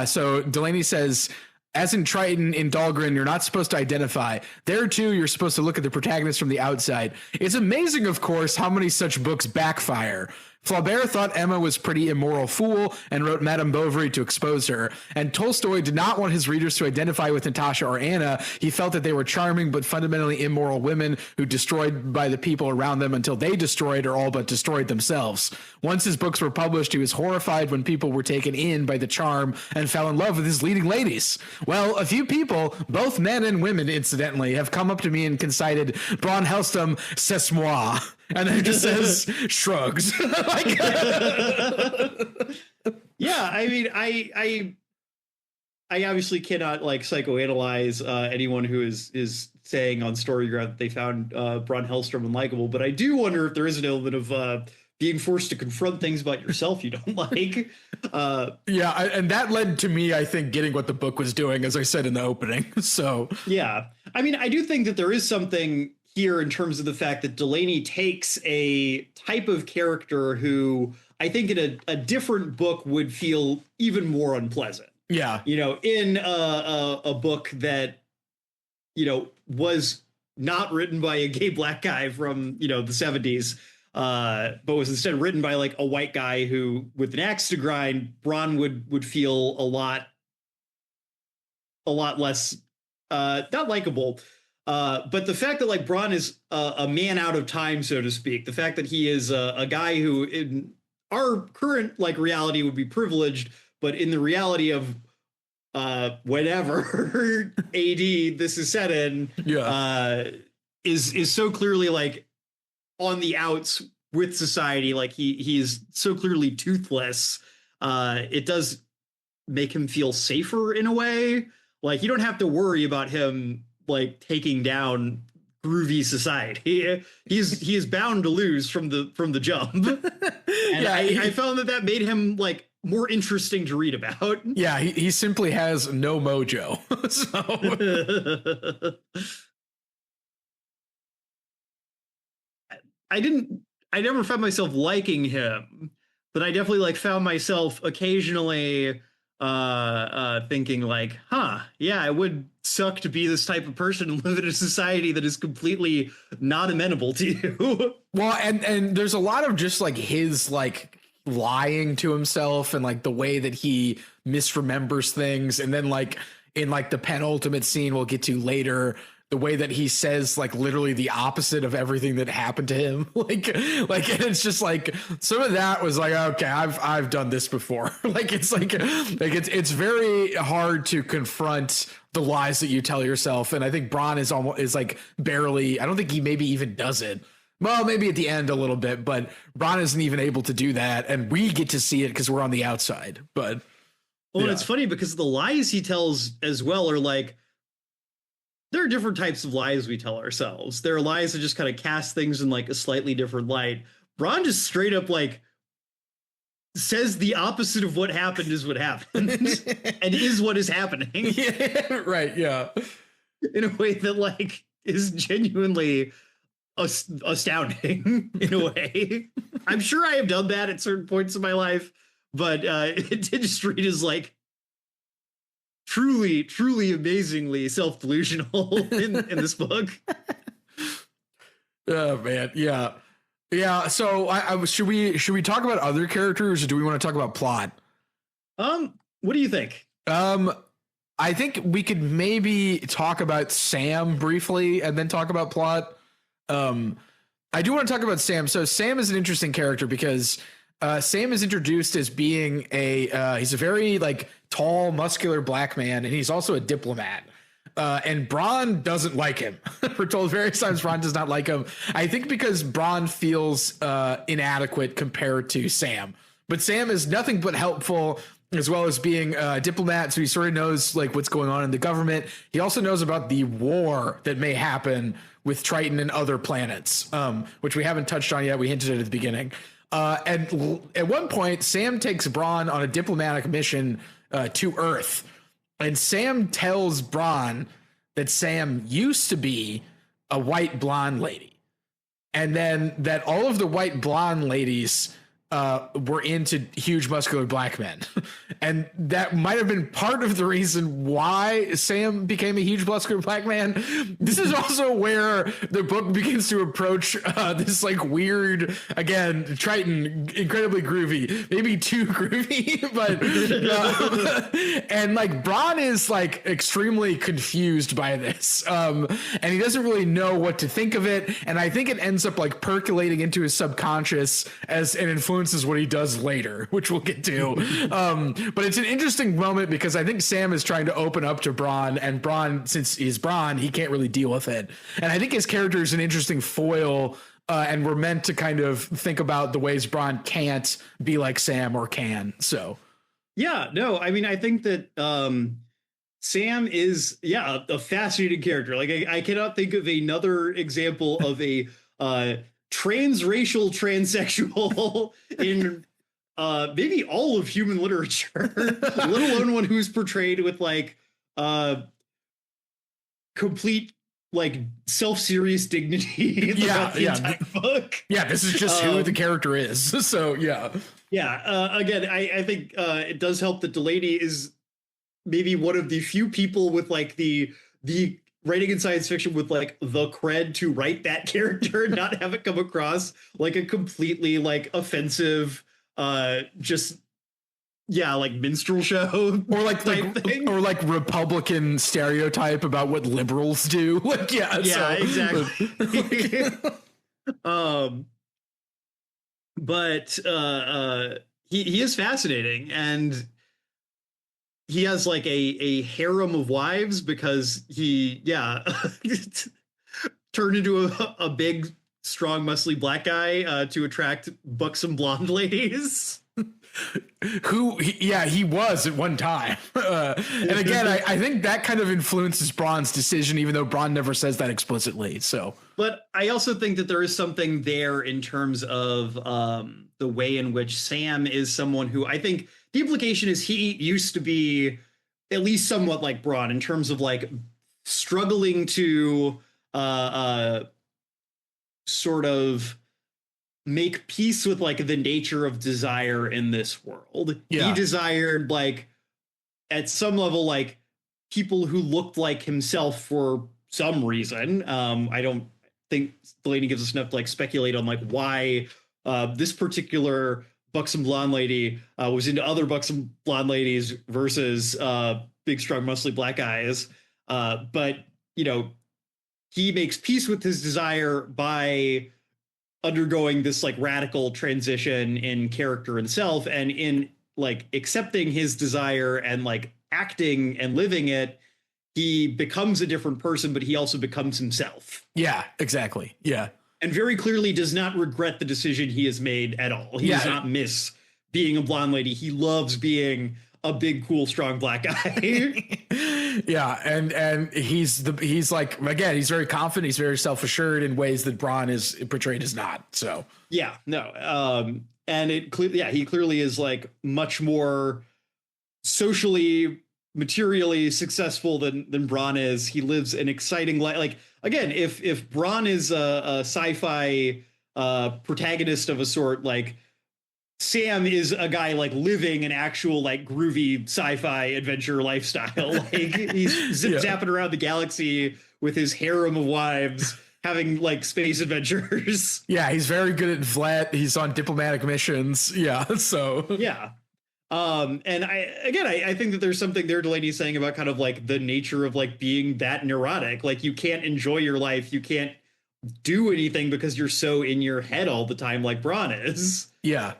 So Delaney says, as in Triton, in Dahlgren, you're not supposed to identify. There, too, you're supposed to look at the protagonist from the outside. It's amazing, of course, how many such books backfire. Flaubert thought Emma was pretty immoral fool and wrote Madame Bovary to expose her. And Tolstoy did not want his readers to identify with Natasha or Anna. He felt that they were charming but fundamentally immoral women who destroyed by the people around them until they destroyed or all but destroyed themselves. Once his books were published, he was horrified when people were taken in by the charm and fell in love with his leading ladies. Well, a few people, both men and women, incidentally, have come up to me and concided, Braun Helston, c'est moi. And then it just says shrugs. Like, yeah, I mean, I obviously cannot like psychoanalyze anyone who is saying on Storyground that they found Braun Hellstrom unlikable, but I do wonder if there is an element of being forced to confront things about yourself you don't like. And that led to me, I think, getting what the book was doing, as I said in the opening. So yeah, I mean, I do think that there is something here in terms of the fact that Delaney takes a type of character who I think in a different book would feel even more unpleasant. Yeah. You know, in a book that, you know, was not written by a gay black guy from, you know, the 70s, but was instead written by like a white guy who, with an axe to grind, Braun would feel a lot less not likable. But the fact that like Braun is a man out of time, so to speak, the fact that he is a guy who in our current like reality would be privileged, but in the reality of whenever AD this is set in, is so clearly like on the outs with society. Like he is so clearly toothless. It does make him feel safer in a way. Like you don't have to worry about him like taking down groovy society. He is bound to lose from the jump. And I found that made him like more interesting to read about. Yeah, he simply has no mojo. So I never found myself liking him, but I definitely like found myself occasionally thinking like, yeah, it would suck to be this type of person and live in a society that is completely not amenable to you. Well, and there's a lot of just like his like lying to himself and like the way that he misremembers things, and then like in like the penultimate scene we'll get to later, the way that he says like literally the opposite of everything that happened to him. like and it's just like some of that was like, okay, I've done this before. Like it's very hard to confront the lies that you tell yourself. And I think Braun is like barely, I don't think he maybe even does it. Well, maybe at the end a little bit, but Braun isn't even able to do that. And we get to see it because we're on the outside. But and it's funny because the lies he tells as well are like, there are different types of lies we tell ourselves. There are lies that just kind of cast things in like a slightly different light. Braun just straight up like says the opposite of what happened is what happened and is what is happening. Yeah, right. Yeah. In a way that like is genuinely astounding in a way. I'm sure I have done that at certain points in my life, but it did just read as like truly amazingly self-delusional in this book. Oh man, yeah. So should we talk about other characters, or do we want to talk about plot? What do you think? I think we could maybe talk about Sam briefly and then talk about plot. I do want to talk about Sam. So Sam is an interesting character because Sam is introduced as being he's a very like tall, muscular black man, and he's also a diplomat. And Braun doesn't like him. We're told various times Braun does not like him. I think because Braun feels inadequate compared to Sam. But Sam is nothing but helpful, as well as being a diplomat, so he sort of knows like what's going on in the government. He also knows about the war that may happen with Triton and other planets, which we haven't touched on yet. We hinted at the beginning. And at one point, Sam takes Braun on a diplomatic mission to Earth. And Sam tells Braun that Sam used to be a white blonde lady, and then that all of the white blonde ladies were into huge muscular black men. And that might have been part of the reason why Sam became a huge muscular black man. This is also where the book begins to approach this like weird, again, Triton, incredibly groovy, maybe too groovy, but and like Bron is like extremely confused by this. And he doesn't really know what to think of it. And I think it ends up like percolating into his subconscious as an influence is what he does later, which we'll get to. But it's an interesting moment because I think Sam is trying to open up to Bron, and Bron, since he's Bron, he can't really deal with it. And I think his character is an interesting foil, and we're meant to kind of think about the ways Bron can't be like Sam or can. So, yeah, no, I mean, I think that Sam is, a fascinating character. Like, I cannot think of another example of a transracial transsexual in maybe all of human literature, let alone one who's portrayed with like complete like self-serious dignity throughout the entire book. Yeah, this is just who the character is. So again, I think it does help that Delany is maybe one of the few people with like the writing in science fiction with like the cred to write that character and not have it come across like a completely like offensive like minstrel show or like thing. Or like Republican stereotype about what liberals do. Like exactly. But he is fascinating, and he has like a harem of wives because he turned into a big, strong, muscly black guy to attract buxom blonde ladies. He was at one time. And again, I think that kind of influences Bron's decision, even though Bron never says that explicitly. So, but I also think that there is something there in terms of the way in which Sam is someone who I think the implication is he used to be at least somewhat like Bron in terms of like struggling to sort of make peace with like the nature of desire in this world. He desired like at some level like people who looked like himself for some reason. I don't think Delaney gives us enough to like speculate on like why this particular buxom blonde lady was into other buxom blonde ladies versus big, strong, muscly black guys. But, he makes peace with his desire by undergoing this like radical transition in character and self, and in like accepting his desire and like acting and living it, he becomes a different person, but he also becomes himself. Yeah, exactly. Yeah. And very clearly does not regret the decision he has made at all. He does not miss being a blonde lady. He loves being a big, cool, strong black guy. Yeah, and he's like, again, he's very confident. He's very self-assured in ways that Bron is portrayed as not. So and he clearly is like much more socially, materially successful than Bron is. He lives an exciting life. Like again, if Bron is a sci-fi protagonist of a sort, like Sam is a guy like living an actual like groovy sci-fi adventure lifestyle. Like he's zapping around the galaxy with his harem of wives, having like space adventures. Yeah, he's very good at Vlet. He's on diplomatic missions. Yeah, so and I think that there's something there Delaney's saying about kind of like the nature of like being that neurotic. Like you can't enjoy your life, you can't do anything because you're so in your head all the time, like Bron is. Yeah.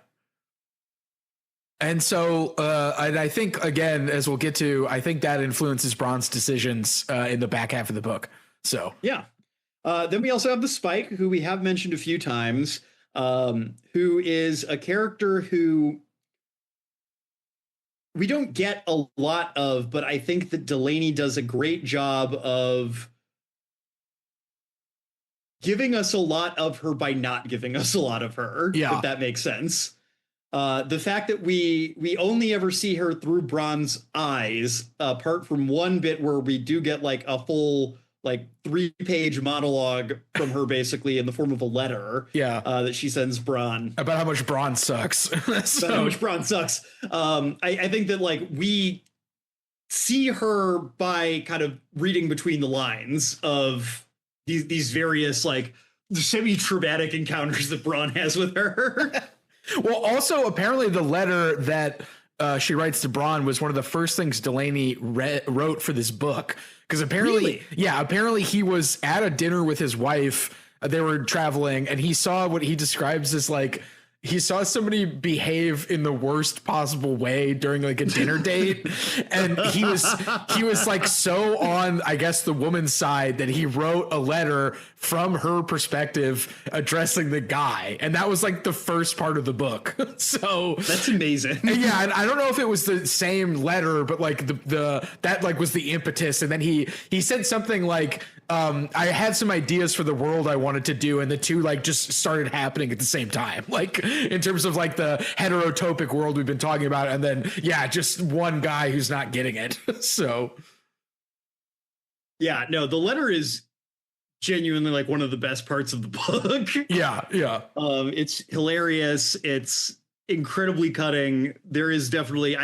And so, and I think, again, as we'll get to, I think that influences Bron's decisions in the back half of the book. So, then we also have the Spike, who we have mentioned a few times, who is a character who we don't get a lot of, but I think that Delaney does a great job of giving us a lot of her by not giving us a lot of her, if that makes sense. The fact that we only ever see her through Bron's eyes, apart from one bit where we do get like a full like 3-page monologue from her, basically in the form of a letter. Yeah. That she sends Bronn About how much Bronn sucks. About how much Bronn sucks. I think that like we see her by kind of reading between the lines of these various like semi-traumatic encounters that Bronn has with her. Well, also apparently the letter that she writes to Bronn was one of the first things Delaney wrote for this book. Because apparently, apparently he was at a dinner with his wife. They were traveling, and he saw what he describes as like, he saw somebody behave in the worst possible way during like a dinner date. And he was like so on, I guess, the woman's side that he wrote a letter from her perspective addressing the guy. And that was like the first part of the book. So that's amazing. Yeah. And I don't know if it was the same letter, but like that like was the impetus. And then he said something like, I had some ideas for the world I wanted to do, and the two like just started happening at the same time, like in terms of like the heterotopic world we've been talking about, and then just one guy who's not getting it. So yeah, no, the letter is genuinely like one of the best parts of the book. Yeah. It's hilarious. It's incredibly cutting. There is definitely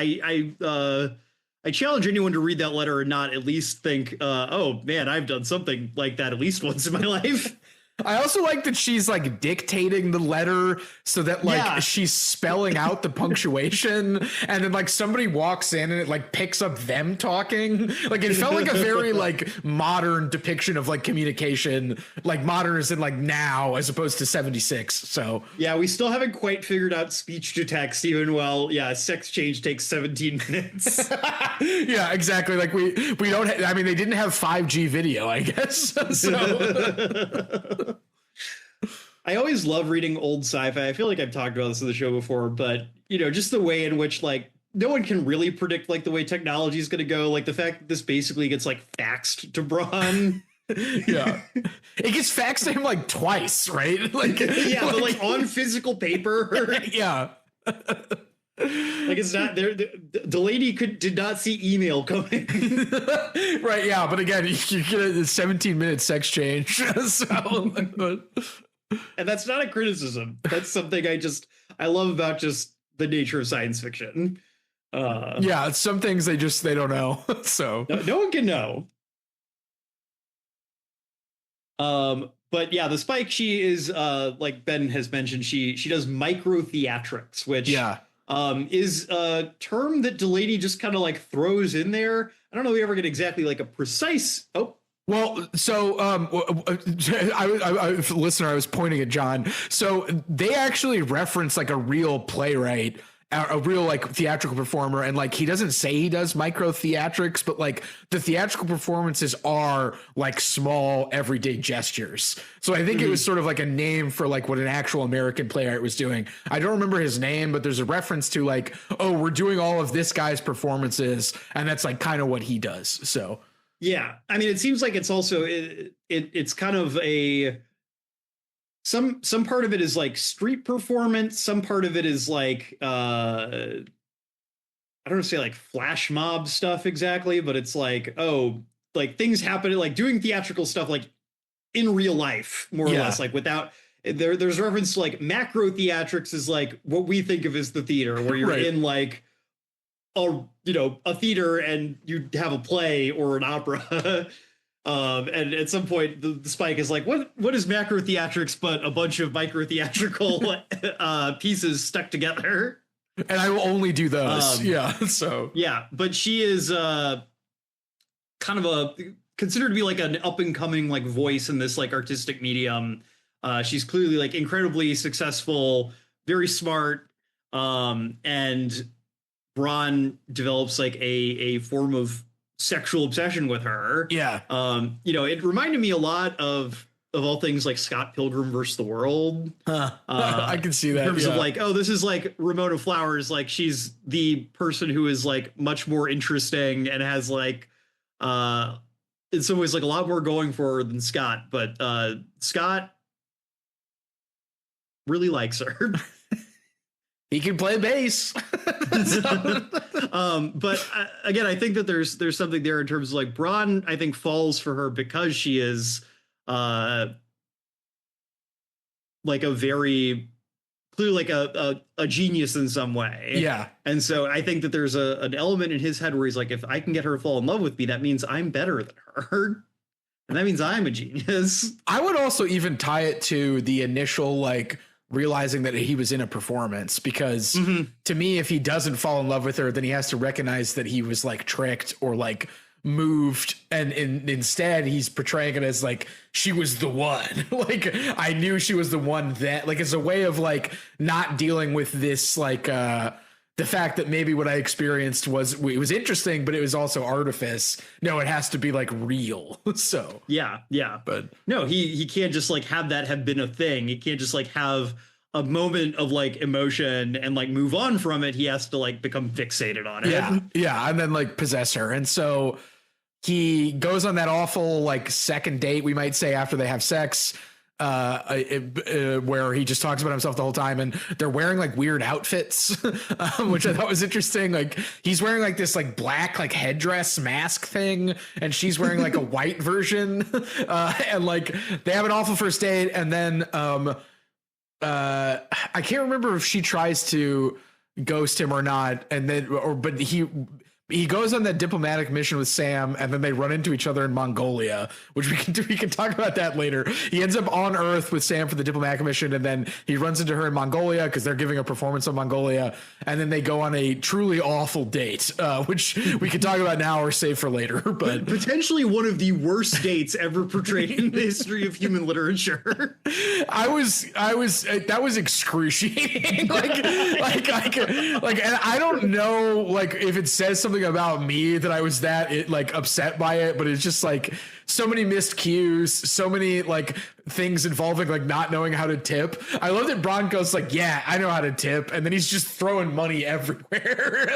I challenge anyone to read that letter and not at least think, oh man, I've done something like that at least once in my life. I also like that she's like dictating the letter so that like she's spelling out the punctuation, and then like somebody walks in and it like picks up them talking. Like it felt like a very like modern depiction of like communication, like modern as in like now as opposed to 76. So yeah, we still haven't quite figured out speech to text, even while sex change takes 17 minutes. Yeah, exactly. Like we don't I mean, they didn't have 5G video, I guess. So I always love reading old sci-fi. I feel like I've talked about this in the show before, but just the way in which like no one can really predict like the way technology is going to go. Like the fact that this basically gets like faxed to Bronn. Yeah, it gets faxed to him like twice, right? Like but like on physical paper. Yeah. Like it's not there. The lady did not see email coming. Right. Yeah. But again, you get a 17-minute sex change. So, and that's not a criticism. That's something I love about just the nature of science fiction. Yeah. Some things they don't know. So no one can know. But yeah, the Spike, she is like Ben has mentioned, she does micro theatrics, which is a term that Delaney just kind of like throws in there. I don't know if we ever get exactly like a precise. Well, so listener, I was pointing at John. So they actually reference like a real playwright, a real like theatrical performer, and like he doesn't say he does micro theatrics, but like the theatrical performances are like small everyday gestures. So I think it was sort of like a name for like what an actual American playwright was doing. I don't remember his name, but there's a reference to like, oh, we're doing all of this guy's performances, and that's like kind of what he does. So yeah, I mean, it seems like it's also it's kind of a some part of it is like street performance. Some part of it is like I don't want to say like flash mob stuff exactly, but it's like, oh, like things happen, like doing theatrical stuff like in real life, more or less, like without there's reference to like macro theatrics is like what we think of as the theater, where you're in like a theater and you have a play or an opera. And at some point the Spike is like, what is macro theatrics but a bunch of micro theatrical pieces stuck together? And I will only do those. So but she is kind of considered to be like an up and coming like voice in this like artistic medium. She's clearly like incredibly successful, very smart, and Bronn develops like a form of sexual obsession with her. Yeah. It reminded me a lot of all things like Scott Pilgrim versus the World. I can see that. In terms of like, oh, this is like Ramona Flowers. Like she's the person who is like much more interesting and has like, in some ways like a lot more going for her than Scott. But Scott really likes her. he can play bass. But again, I think that there's something there in terms of like Braun, I think, falls for her because she is like a very clearly like a genius in some way. Yeah. And so I think that there's an element in his head where he's like, if I can get her to fall in love with me, that means I'm better than her. And that means I'm a genius. I would also even tie it to the initial, like, realizing that he was in a performance, because to me, if he doesn't fall in love with her, then he has to recognize that he was like tricked or like moved, and instead he's portraying it as like she was the one. Like, I knew she was the one, that like it's a way of like not dealing with this like the fact that maybe what I experienced was, it was interesting, but it was also artifice. No, it has to be like real. So yeah, but no, he can't just like have that have been a thing. He can't just like have a moment of like emotion and like move on from it. He has to like become fixated on it. Yeah, and then like possess her. And so he goes on that awful like second date, we might say, after they have sex, where he just talks about himself the whole time, and they're wearing like weird outfits, which I thought was interesting. Like, he's wearing like this like black like headdress mask thing, and she's wearing like a white version, and like they have an awful first date, and then I can't remember if she tries to ghost him or not, and then but he goes on that diplomatic mission with Sam, and then they run into each other in Mongolia, which we can talk about that later. He ends up on Earth with Sam for the diplomatic mission, and then he runs into her in Mongolia because they're giving a performance on Mongolia, and then they go on a truly awful date, which we can talk about now or save for later. But potentially one of the worst dates ever portrayed in the history of human literature. I was that was excruciating. like, and I don't know like if it says something about me that I was that like upset by it, but it's just like so many missed cues, so many like things involving like not knowing how to tip. I love that Braun goes like, yeah, I know how to tip, and then he's just throwing money everywhere.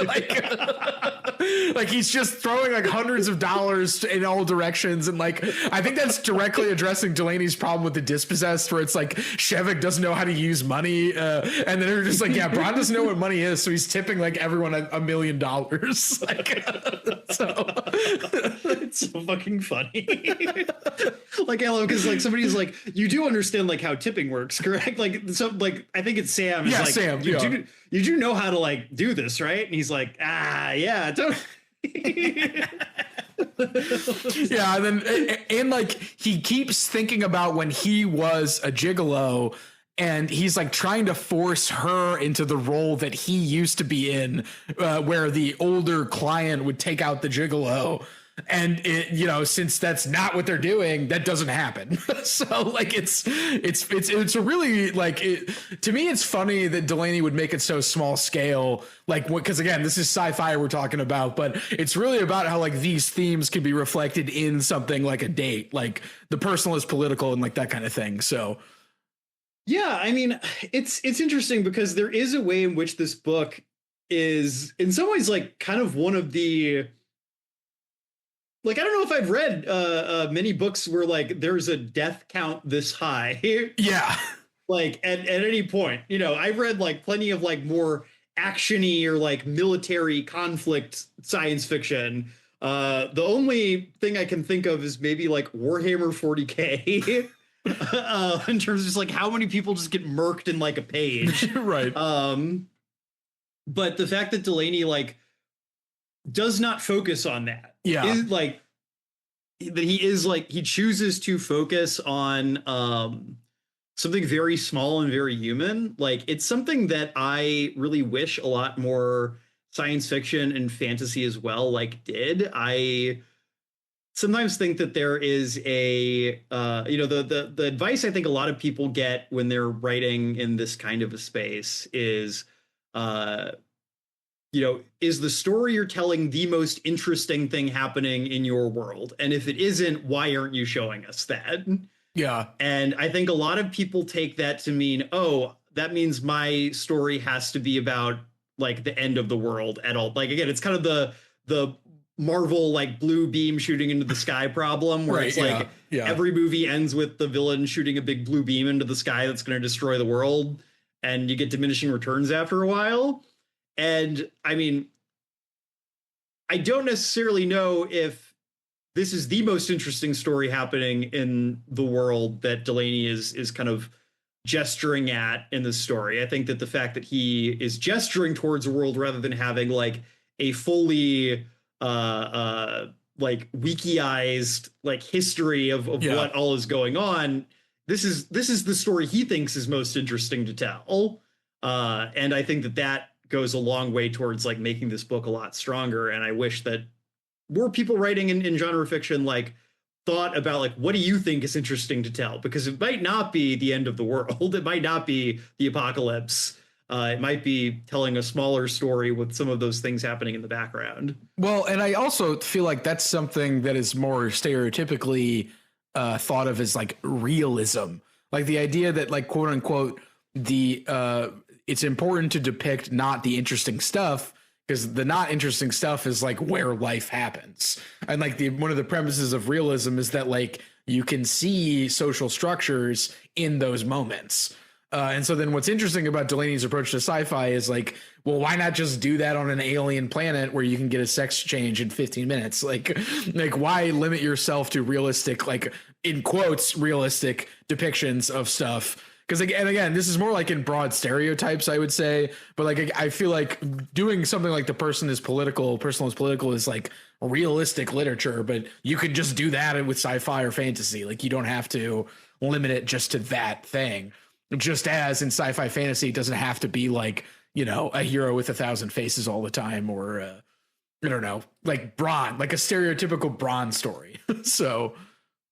like he's just throwing like hundreds of dollars in all directions, and like I think that's directly addressing Delaney's problem with the Dispossessed, where it's like Shevik doesn't know how to use money, and then they're just like, yeah, Braun doesn't know what money is, so he's tipping like everyone $1 million. Like, so it's so fucking funny. Like, I love because like somebody's like, you do understand like how tipping works, correct? Like, so like I think it's Sam. Yeah, like, Sam. You do know how to like do this, right? And he's like, yeah, don't. Yeah, and then and like he keeps thinking about when he was a gigolo, and he's like trying to force her into the role that he used to be in, where the older client would take out the gigolo. And it, you know, since that's not what they're doing, that doesn't happen. So like it's a really like to me, it's funny that Delaney would make it so small scale, like because again, this is sci-fi we're talking about, but it's really about how like these themes can be reflected in something like a date, like the personal is political and like that kind of thing. So yeah, I mean, it's interesting because there is a way in which this book is in some ways like kind of one of the. Like, I don't know if I've read many books where like there's a death count this high. Yeah. Like at any point, you know, I've read like plenty of like more actiony or like military conflict science fiction. The only thing I can think of is maybe like Warhammer 40K in terms of just like how many people just get murked in like a page. Right. But the fact that Delaney like does not focus on that. Yeah. Is like that he chooses to focus on something very small and very human. Like it's something that I really wish a lot more science fiction and fantasy as well like did. I sometimes think that there is a the advice I think a lot of people get when they're writing in this kind of a space is is the story you're telling the most interesting thing happening in your world? And if it isn't, why aren't you showing us that? Yeah. And I think a lot of people take that to mean, oh, that means my story has to be about like the end of the world at all. Like, again, it's kind of the Marvel like blue beam shooting into the sky problem where it's like every movie ends with the villain shooting a big blue beam into the sky that's going to destroy the world. and you get diminishing returns after a while. And I mean, I don't necessarily know if this is the most interesting story happening in the world that Delaney is kind of gesturing at in this story. I think that the fact that he is gesturing towards a world rather than having like a fully like wikiized like history of what all is going on, this is the story he thinks is most interesting to tell. And I think that goes a long way towards like making this book a lot stronger. And I wish that more people writing in genre fiction like thought about like, what do you think is interesting to tell? Because it might not be the end of the world. It might not be the apocalypse. It might be telling a smaller story with some of those things happening in the background. Well, and I also feel like that's something that is more stereotypically thought of as like realism, like the idea that like quote unquote it's important to depict not the interesting stuff, because the not interesting stuff is like where life happens. And like one of the premises of realism is that like you can see social structures in those moments. And so then what's interesting about Delaney's approach to sci-fi is like, well, why not just do that on an alien planet where you can get a sex change in 15 minutes? Like why limit yourself to realistic, like in quotes, realistic depictions of stuff? Because again, this is more like in broad stereotypes, I would say. But like, I feel like doing something like the person is political is like realistic literature, but you could just do that with sci-fi or fantasy. Like you don't have to limit it just to that thing. Just as in sci-fi fantasy, it doesn't have to be like, you know, a hero with 1,000 faces all the time, or I don't know, like Bronn, like a stereotypical Bronn story. So.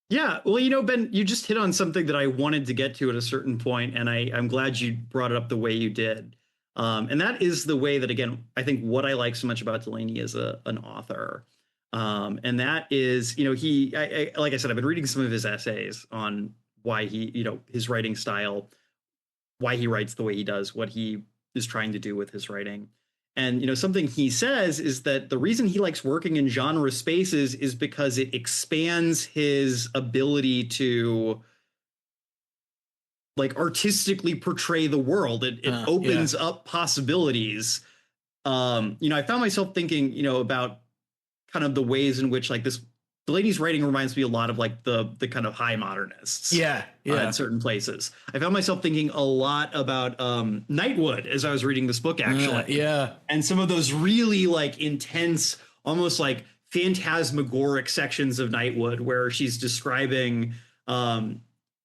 Yeah, well, you know, Ben, you just hit on something that I wanted to get to at a certain point, and I'm glad you brought it up the way you did. And that is the way that, again, I think what I like so much about Delaney as an author. And that is, you know, like I said, I've been reading some of his essays on why he, you know, his writing style, why he writes the way he does, what he is trying to do with his writing. And, you know, something he says is that the reason he likes working in genre spaces is because it expands his ability to like artistically portray the world. It opens up possibilities. You know, I found myself thinking, you know, about kind of the ways in which like this Delaney's writing reminds me a lot of like the kind of high modernists. In certain places. I found myself thinking a lot about Nightwood as I was reading this book, actually. And some of those really like intense, almost like phantasmagoric sections of Nightwood where she's describing, you know,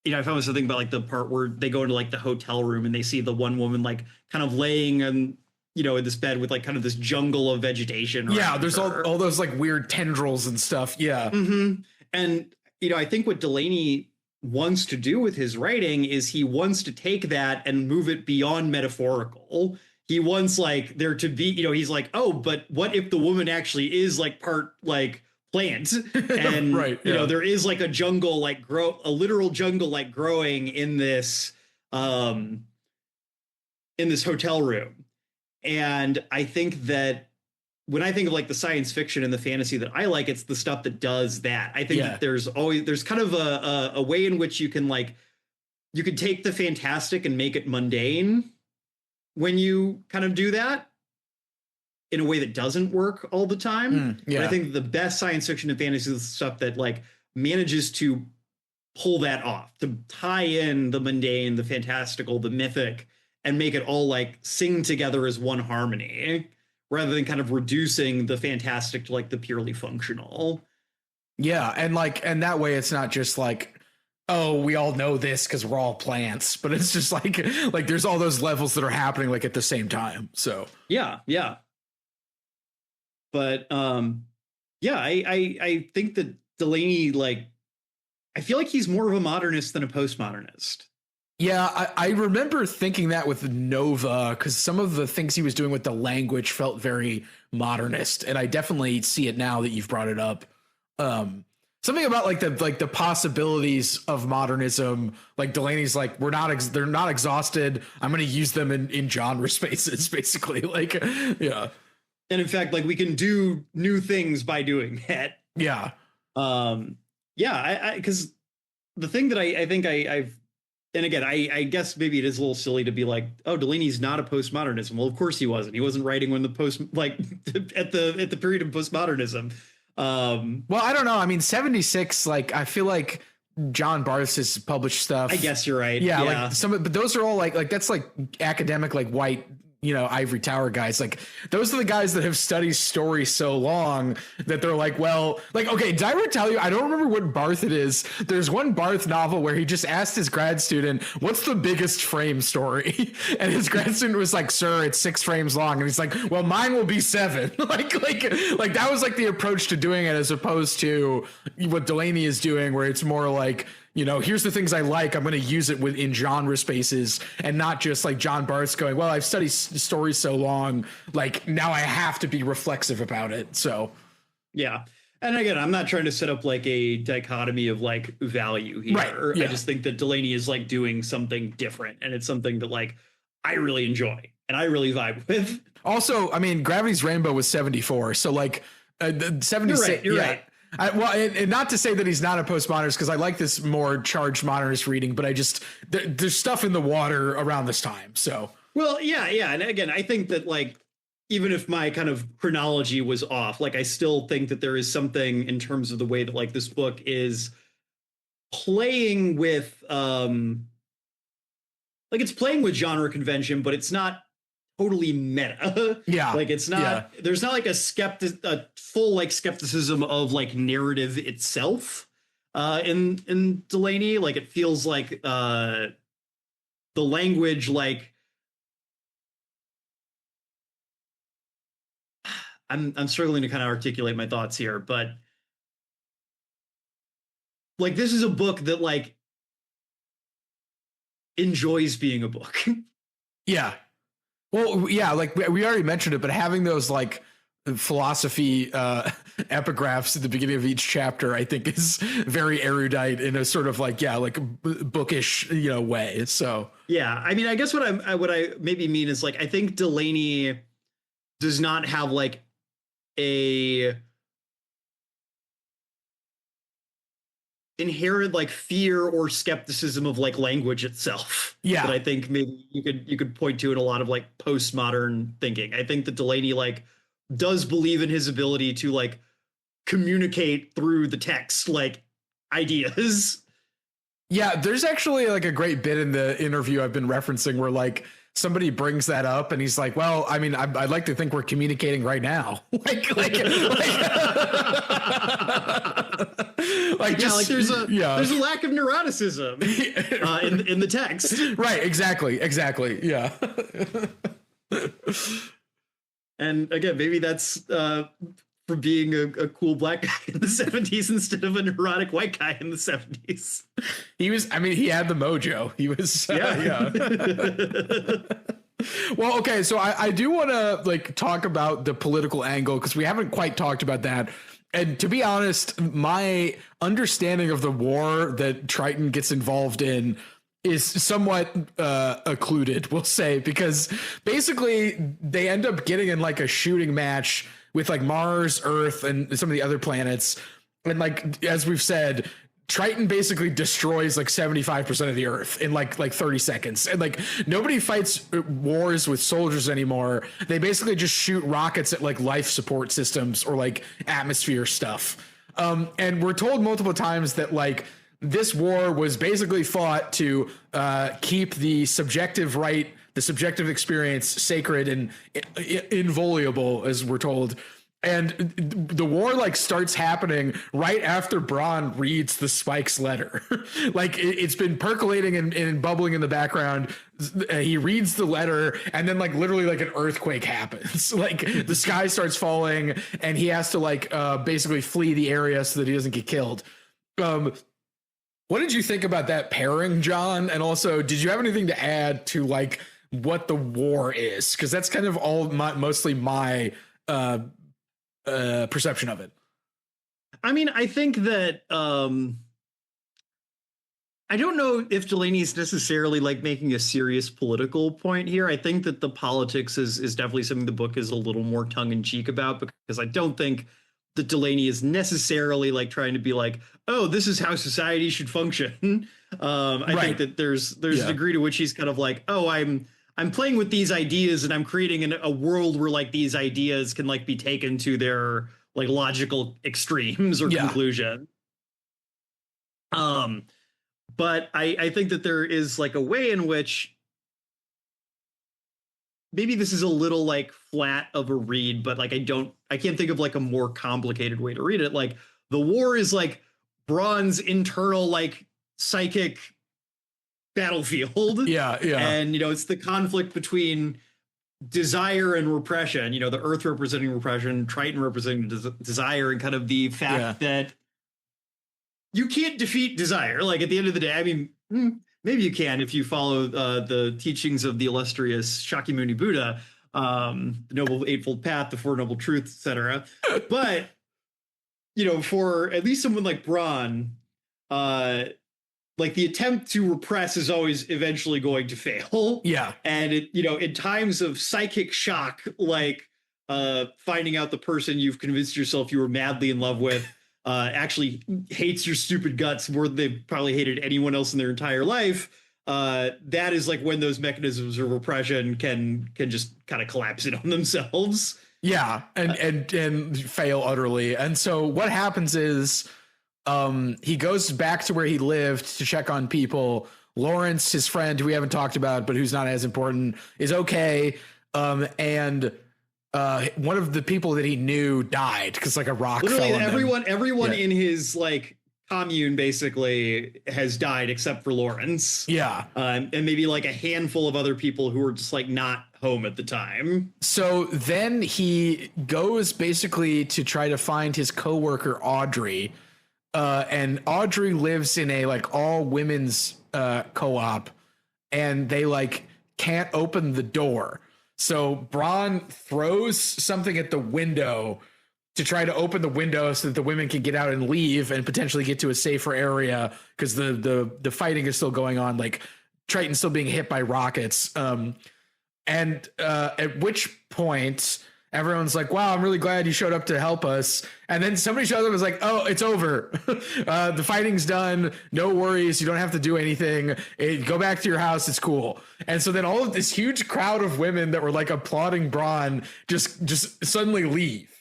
I found myself thinking about like the part where they go into like the hotel room and they see the one woman like kind of laying and, you know, in this bed with like kind of this jungle of vegetation. Yeah, there's all those like weird tendrils and stuff. Yeah. Mm-hmm. And, you know, I think what Delaney wants to do with his writing is he wants to take that and move it beyond metaphorical. He wants like there to be, you know, he's like, oh, but what if the woman actually is like part like plant and you know, there is like a jungle, like a literal jungle, like growing in this hotel room. And I think that when I think of like the science fiction and the fantasy that I like, it's the stuff that does that. I think that there's kind of a way in which you can take the fantastic and make it mundane when you kind of do that in a way that doesn't work all the time. But I think the best science fiction and fantasy is the stuff that like manages to pull that off, to tie in the mundane, the fantastical, the mythic, and make it all like sing together as one harmony, rather than kind of reducing the fantastic to like the purely functional. Yeah, and that way it's not just like, oh, we all know this because we're all plants, but it's just like there's all those levels that are happening like at the same time. So yeah. But I think that Delaney, like, I feel like he's more of a modernist than a postmodernist. Yeah, I remember thinking that with Nova, because some of the things he was doing with the language felt very modernist, and I definitely see it now that you've brought it up. Something about like the possibilities of modernism, like Delaney's like, they're not exhausted. I'm going to use them in genre spaces, basically. Like, yeah. And in fact, like we can do new things by doing that. Yeah. Because the thing that I think I've and again, I guess maybe it is a little silly to be like, oh, Delaney's not a postmodernism. Well, of course he wasn't. He wasn't writing when the post like at the period of postmodernism. Well, I don't know. I mean, 76, like, I feel like John Barth has published stuff. I guess you're right. Yeah, like but those are all like that's like academic, like white, ivory tower guys. Like those are the guys that have studied story so long that they're like, well, like, okay, did I ever tell you, I don't remember what Barth it is. There's one Barth novel where he just asked his grad student, what's the biggest frame story? And his grad student was like, sir, it's 6 frames long. And he's like, well, mine will be 7. like that was like the approach to doing it, as opposed to what Delany is doing, where it's more like, here's the things I like. I'm going to use it in genre spaces, and not just like John Barth's going, well, I've studied stories so long, like now I have to be reflexive about it. So, yeah. And again, I'm not trying to set up like a dichotomy of like value here. Right. Yeah. I just think that Delany is like doing something different, and it's something that like I really enjoy and I really vibe with. Also, I mean, Gravity's Rainbow was 74. So like 76. You're right. And not to say that he's not a postmodernist, because I like this more charged modernist reading, but there's stuff in the water around this time. So, well, yeah. And again, I think that like, even if my kind of chronology was off, like I still think that there is something in terms of the way that like this book is playing with, like it's playing with genre convention, but it's not totally meta. Yeah. Like it's not, there's not like a full like skepticism of like narrative itself in Delany. Like it feels like the language, like I'm struggling to kind of articulate my thoughts here, but like this is a book that like enjoys being a book. Yeah. Well, yeah, like we already mentioned it, but having those like philosophy epigraphs at the beginning of each chapter, I think, is very erudite in a sort of like, like bookish, way. So yeah, I mean, I guess what I maybe mean is like, I think Delany does not have like a inherent like fear or skepticism of like language itself. Yeah. That I think maybe you could point to in a lot of like postmodern thinking. I think that Delany like does believe in his ability to like communicate through the text like ideas. Yeah, there's actually like a great bit in the interview I've been referencing where like somebody brings that up and he's like, well, I mean, I'd like to think we're communicating right now. like there's a lack of neuroticism in the text. Right. Exactly. Yeah. And again, maybe that's for being a cool black guy in the 70s instead of a neurotic white guy in the 70s. He was, I mean, he had the mojo. He was, yeah. Well, okay. So I do want to like talk about the political angle, because we haven't quite talked about that. And to be honest, my understanding of the war that Triton gets involved in is somewhat occluded, we'll say, because basically they end up getting in like a shooting match with like Mars, Earth, and some of the other planets. And like, as we've said, Triton basically destroys like 75% of the Earth in like 30 seconds. And like nobody fights wars with soldiers anymore. They basically just shoot rockets at like life support systems or like atmosphere stuff. And we're told multiple times that like this war was basically fought to keep the subjective right, the subjective experience sacred and inviolable, as we're told. And the war like starts happening right after Braun reads the Spike's letter. Like it's been percolating and bubbling in the background. He reads the letter, and then like literally like an earthquake happens. Like the sky starts falling, and he has to like basically flee the area so that he doesn't get killed. What did you think about that pairing, John? And also, did you have anything to add to like what the war is? Because that's kind of mostly my perception of it. I mean, I think that I don't know if Delany's necessarily like making a serious political point here. I think that the politics is definitely something the book is a little more tongue in cheek about, because I don't think that Delany is necessarily like trying to be like, oh, this is how society should function. I think that there's a degree to which he's kind of like, oh, I'm playing with these ideas and I'm creating a world where like these ideas can like be taken to their like logical extremes or conclusion. But I think that there is like a way in which maybe this is a little like flat of a read, but like I can't think of like a more complicated way to read it. Like the war is like Braun's internal like psychic battlefield. Yeah. And it's the conflict between desire and repression, the earth representing repression, Triton representing desire, and kind of the fact that you can't defeat desire. Like at the end of the day, I mean, maybe you can if you follow the teachings of the illustrious Shakyamuni Buddha, the Noble Eightfold Path, the Four Noble Truths, etc. But for at least someone like Braun, like the attempt to repress is always eventually going to fail. Yeah. And in times of psychic shock, like finding out the person you've convinced yourself you were madly in love with actually hates your stupid guts more than they've probably hated anyone else in their entire life. That is like when those mechanisms of repression can just kind of collapse in on themselves. Yeah. And fail utterly. And so what happens is he goes back to where he lived to check on people. Lawrence, his friend, who we haven't talked about, but who's not as important, is okay. And one of the people that he knew died because like a rock literally fell on everyone in his like commune basically has died except for Lawrence. Yeah. And maybe like a handful of other people who were just like not home at the time. So then he goes basically to try to find his coworker Audrey. And Audrey lives in a like all women's co-op, and they like can't open the door. So Braun throws something at the window to try to open the window so that the women can get out and leave and potentially get to a safer area, because the fighting is still going on. Like Triton's still being hit by rockets. And at which point everyone's like, wow, I'm really glad you showed up to help us. And then somebody shows up and was like, oh, it's over. The fighting's done. No worries. You don't have to do anything. Go back to your house. It's cool. And so then all of this huge crowd of women that were like applauding Braun just suddenly leave.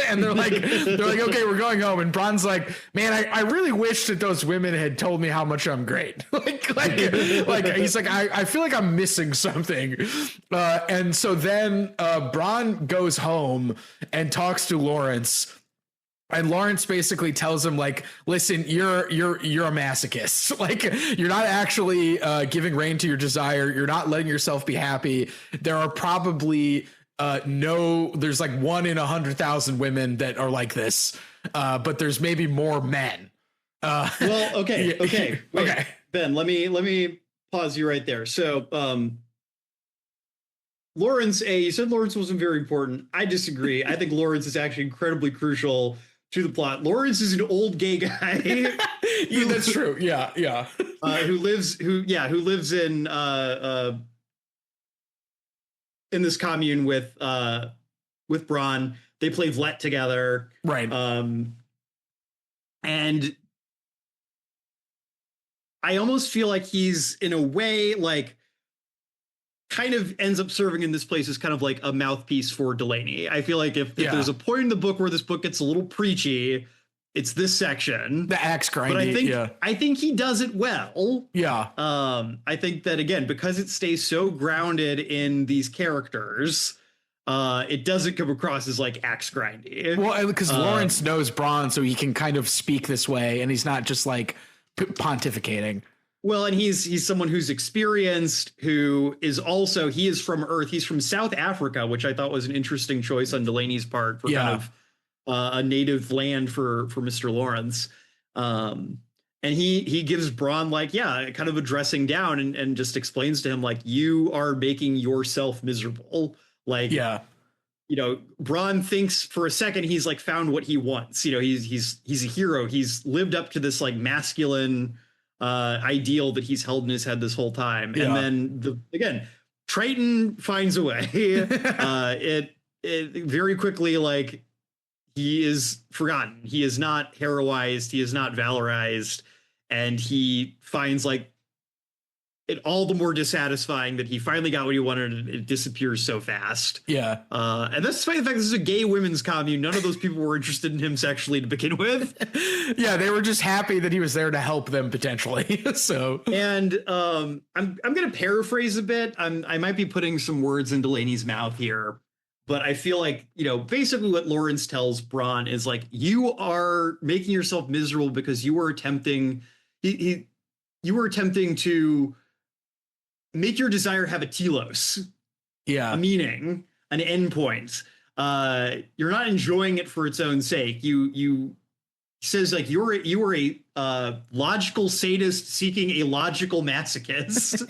And they're like, okay, we're going home. And Braun's like, man, I really wish that those women had told me how much I'm great. like he's like, I feel like I'm missing something. And so then Braun goes home and talks to Lawrence. And Lawrence basically tells him, like, listen, you're a masochist. Like, you're not actually giving rein to your desire. You're not letting yourself be happy. There are probably there's like 1 in 100,000 women that are like this, but there's maybe more men. Well, okay. Wait, okay. Ben, let me pause you right there. So, Lawrence, you said Lawrence wasn't very important. I disagree. I think Lawrence is actually incredibly crucial to the plot. Lawrence is an old gay guy. Yeah, that's true. Yeah. Who lives in this commune with Braun. They play Vlet together. Right. And I almost feel like he's in a way like kind of ends up serving in this place as kind of like a mouthpiece for Delany. I feel like if there's a point in the book where this book gets a little preachy, it's this section. The axe grinding. But I think he does it well. Yeah. I think that again, because it stays so grounded in these characters, it doesn't come across as like axe grindy. Well, because Lawrence knows Braun, so he can kind of speak this way, and he's not just like pontificating. Well, and he's someone who's experienced, who is also, he is from Earth. He's from South Africa, which I thought was an interesting choice on Delany's part for kind of a native land for Mr. Lawrence. And he gives Braun like, kind of a dressing down and just explains to him like, you are making yourself miserable. Like, Braun thinks for a second he's like found what he wants. He's a hero. He's lived up to this like masculine ideal that he's held in his head this whole time. And then Triton finds a way. It very quickly, like, he is forgotten. He is not heroized. He is not valorized. And he finds like it all the more dissatisfying that he finally got what he wanted and it disappears so fast. Yeah. And that's despite the fact this is a gay women's commune. None of those people were interested in him sexually to begin with. Yeah, they were just happy that he was there to help them potentially. So, and I'm going to paraphrase a bit. I might be putting some words in Delaney's mouth here, but I feel like, you know, basically what Lawrence tells Bronn is like, you are making yourself miserable because you were attempting you were attempting to make your desire have a telos, a meaning, an endpoint. You're not enjoying it for its own sake. You says like you were a logical sadist seeking a logical masochist,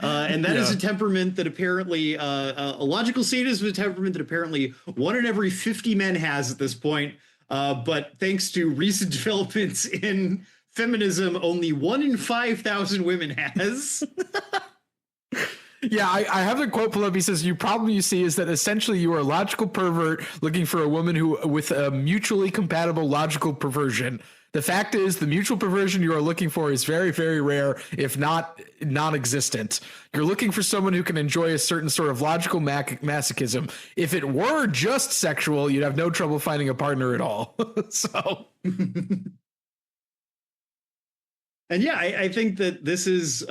and that is a temperament that apparently a logical sadist is a temperament that apparently 1 in every 50 men has at this point. But thanks to recent developments in feminism, only 1 in 5,000 women has. Yeah, I have the quote pulled up. He says, "You problem you see is that essentially you are a logical pervert looking for a woman who with a mutually compatible logical perversion. The fact is the mutual perversion you are looking for is very, very rare, if not non-existent. You're looking for someone who can enjoy a certain sort of logical masochism. If it were just sexual, you'd have no trouble finding a partner at all." So... And yeah, I think that this is...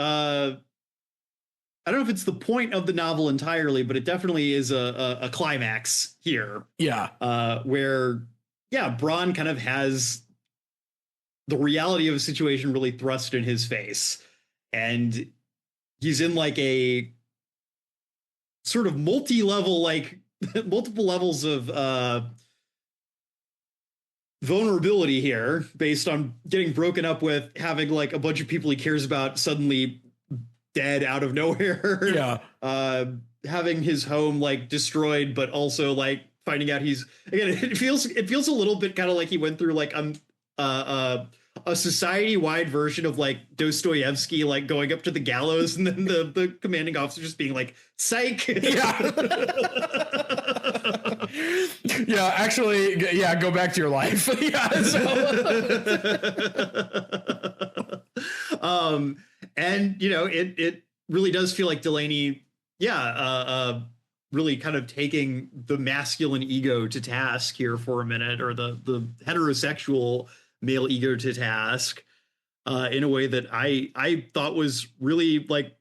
I don't know if it's the point of the novel entirely, but it definitely is a climax here. Yeah. Where, Bronn kind of has the reality of a situation really thrust in his face. And he's in like a sort of multi-level, like multiple levels of vulnerability here based on getting broken up with, having like a bunch of people he cares about suddenly dead out of nowhere. Yeah. Having his home like destroyed, but also like finding out he's again. It feels a little bit kind of like he went through like a society-wide version of like Dostoevsky, like going up to the gallows, and then the commanding officer just being like, "Psych." Yeah. Yeah. Actually, yeah. Go back to your life. Yeah. So. And, you know, it really does feel like Delaney, really kind of taking the masculine ego to task here for a minute, or the heterosexual male ego to task in a way that I thought was really like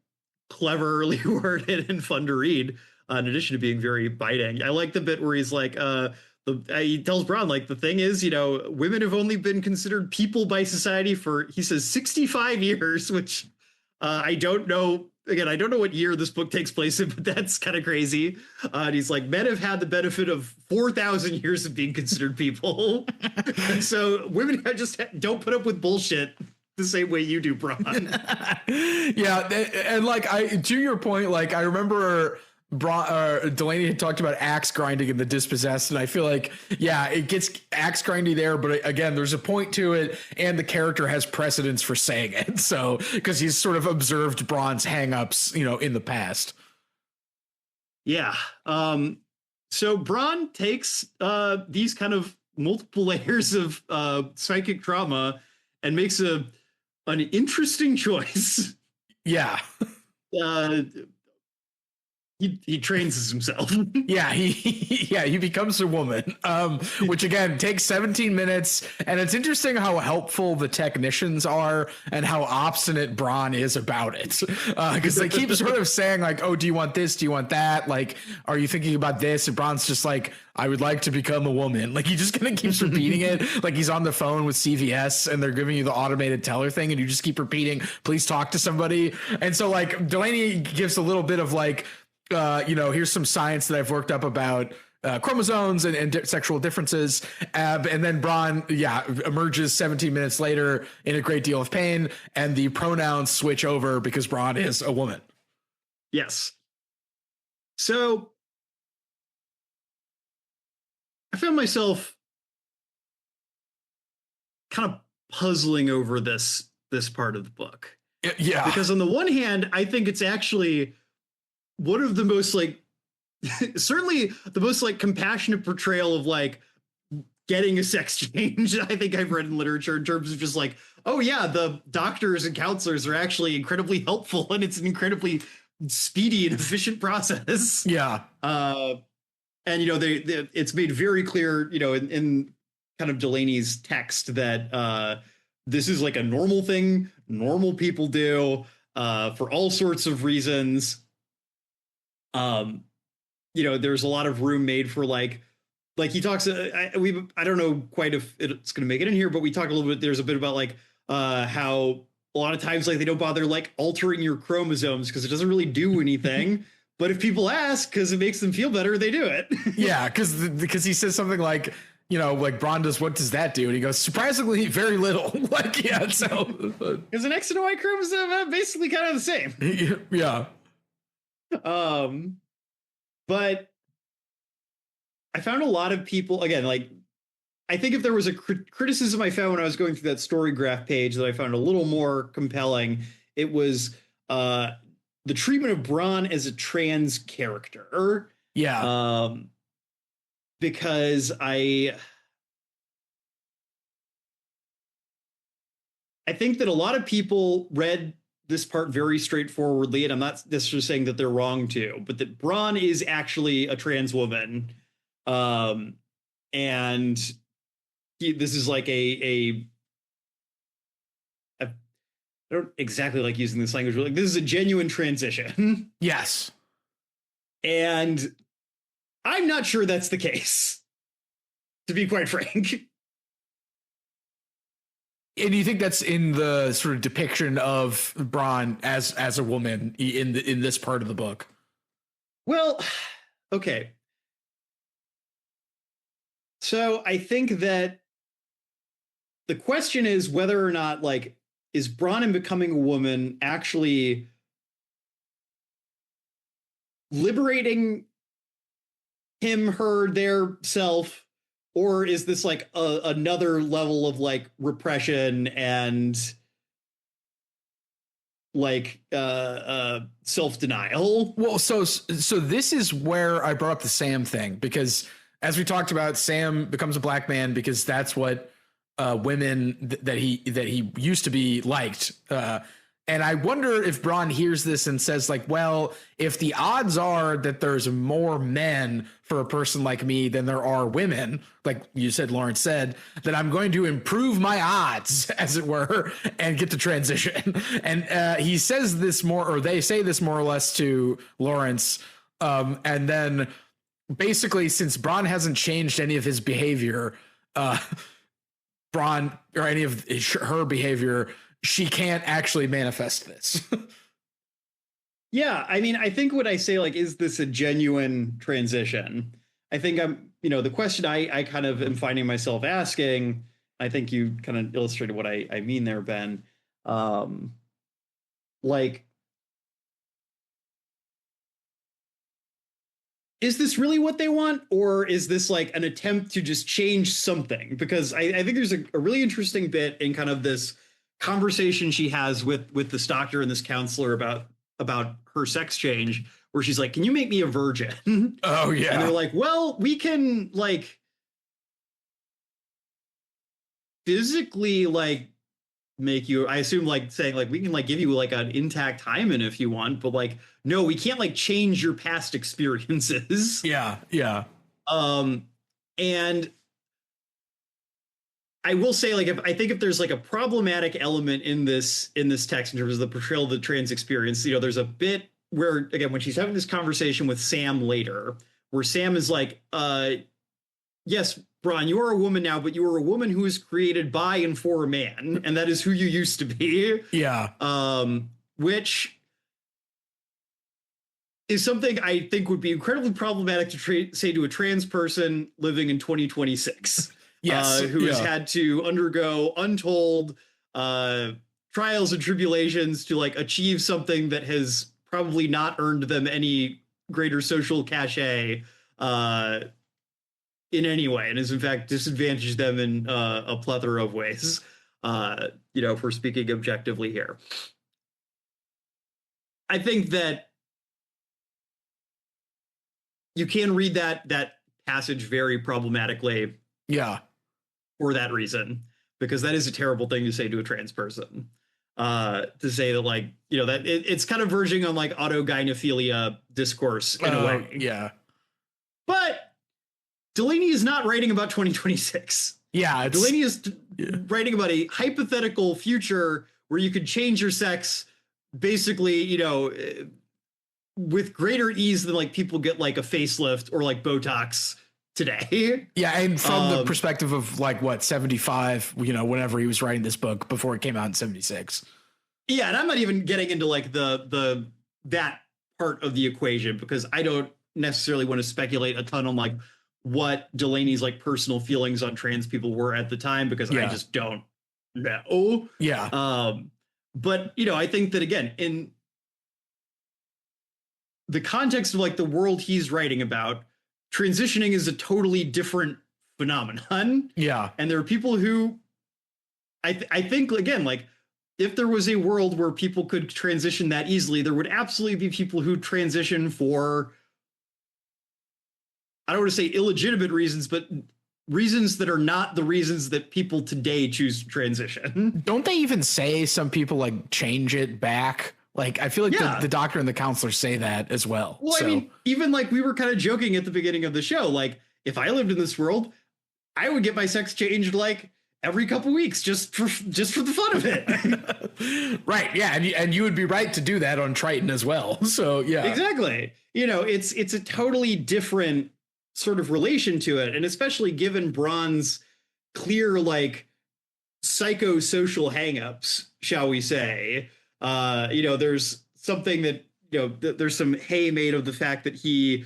cleverly worded and fun to read, in addition to being very biting. I like the bit where he's like, he tells Bronn, like, the thing is, you know, women have only been considered people by society for, he says, 65 years, which I don't know. Again, I don't know what year this book takes place in, but that's kind of crazy. And he's like, men have had the benefit of 4,000 years of being considered people. And so women just don't put up with bullshit the same way you do, Bronn. Yeah. And like, to your point, like, I remember Delaney had talked about axe grinding in the Dispossessed, and I feel like, yeah, it gets axe grindy there, but again, there's a point to it, and the character has precedence for saying it. So, because he's sort of observed Bronn's hangups, you know, in the past. Yeah. So Bronn takes these kind of multiple layers of psychic trauma and makes an interesting choice. Yeah. He trains himself. Yeah, he becomes a woman, which again takes 17 minutes, and it's interesting how helpful the technicians are and how obstinate Bronn is about it, because they keep sort of saying like, "Oh, do you want this? Do you want that? Like, are you thinking about this?" And Bronn's just like, "I would like to become a woman." Like, he just kind of keeps repeating it, like he's on the phone with CVS and they're giving you the automated teller thing, and you just keep repeating, "Please talk to somebody." And so like Delaney gives a little bit of like, you know, here's some science that I've worked up about chromosomes and sexual differences. And then Bronn, emerges 17 minutes later in a great deal of pain, and the pronouns switch over because Bronn is a woman. Yes. So I found myself kind of puzzling over this part of the book. Yeah. Because on the one hand, I think it's actually one of the most like certainly the most like compassionate portrayal of like getting a sex change. I think I've read in literature in terms of just like, oh yeah, the doctors and counselors are actually incredibly helpful, and it's an incredibly speedy and efficient process. Yeah. And it's made very clear, in kind of Delaney's text that this is like a normal thing normal people do for all sorts of reasons. There's a lot of room made for like he talks. I don't know quite if it's going to make it in here, but we talk a little bit. There's a bit about like how a lot of times like they don't bother like altering your chromosomes because it doesn't really do anything. But if people ask because it makes them feel better, they do it. Yeah, because he says something like, like Bron does, what does that do? And he goes, surprisingly, very little. Like, yeah, so. Because an X and a Y chromosome are basically kind of the same. Yeah. But I found a lot of people, again, like, I think if there was a criticism I found when I was going through that story graph page that I found a little more compelling, it was the treatment of Bron as a trans character. Yeah. Because I think that a lot of people read this part very straightforwardly, and I'm not necessarily saying that they're wrong to, but that Bron is actually a trans woman. And this is like I don't exactly like using this language, but like this is a genuine transition. Yes. And I'm not sure that's the case, to be quite frank. And you think that's in the sort of depiction of Bron as a woman in this part of the book? Well, okay. So I think that the question is whether or not, like, is Bron in becoming a woman actually liberating him, her, their self, or is this like another level of like repression and like self-denial? Well, so this is where I brought up the Sam thing, because as we talked about, Sam becomes a black man because that's what women that he used to be liked. And I wonder if Bron hears this and says like, well, if the odds are that there's more men for a person like me than there are women, like you said, Lawrence said, then I'm going to improve my odds, as it were, and get to transition. And he says this more, or they say this more or less to Lawrence. And then basically, since Bron hasn't changed any of his behavior, Bron, or any of her behavior, she can't actually manifest this. Yeah, I mean, I think what I say, like, is this a genuine transition? I think the question I kind of am finding myself asking, I think you kind of illustrated what I mean there, Ben. Like, is this really what they want? Or is this like an attempt to just change something? Because I think there's a really interesting bit in kind of this conversation she has with this doctor and this counselor about her sex change, where she's like, can you make me a virgin? Oh yeah. And they're like, well, we can like physically like make you, I assume, like saying like we can like give you like an intact hymen if you want, but like no, we can't like change your past experiences. Yeah. And I will say, like, if there's like a problematic element in this text in terms of the portrayal of the trans experience, there's a bit where, again, when she's having this conversation with Sam later, where Sam is like, yes, Bron, you are a woman now, but you are a woman who is created by and for a man, and that is who you used to be. Yeah. Which is something I think would be incredibly problematic to say to a trans person living in 2026. Yes, who has had to undergo untold trials and tribulations to like achieve something that has probably not earned them any greater social cachet in any way, and has in fact disadvantaged them in a plethora of ways. If we're speaking objectively here, I think that you can read that passage very problematically. Yeah. for that reason, because that is a terrible thing to say to a trans person. To say that, like, you know, that it's kind of verging on like autogynephilia discourse in a way. Yeah. But Delaney is not writing about 2026. Yeah. Delaney is writing about a hypothetical future where you could change your sex basically, you know, with greater ease than like people get like a facelift or like Botox today. Yeah, and from the perspective of like what 75, you know, whenever he was writing this book before it came out in 76. Yeah, and I'm not even getting into like the that part of the equation, because I don't necessarily want to speculate a ton on like what Delaney's like personal feelings on trans people were at the time, because I just don't know. Yeah. But you know, I think that again, in the context of like the world he's writing about, transitioning is a totally different phenomenon. Yeah. And there are people who I think, again, like if there was a world where people could transition that easily, there would absolutely be people who transition for, I don't want to say illegitimate reasons, but reasons that are not the reasons that people today choose to transition. Don't they even say some people like change it back? Like, I feel like the doctor and the counselor say that as well. Well, I mean, even like we were kind of joking at the beginning of the show, like if I lived in this world, I would get my sex changed like every couple weeks just for the fun of it. Right. Yeah. And you would be right to do that on Triton as well. So, yeah. Exactly. You know, it's a totally different sort of relation to it. And especially given Braun's clear, like psychosocial hangups, shall we say, you know, there's something that, you know, there's some hay made of the fact that he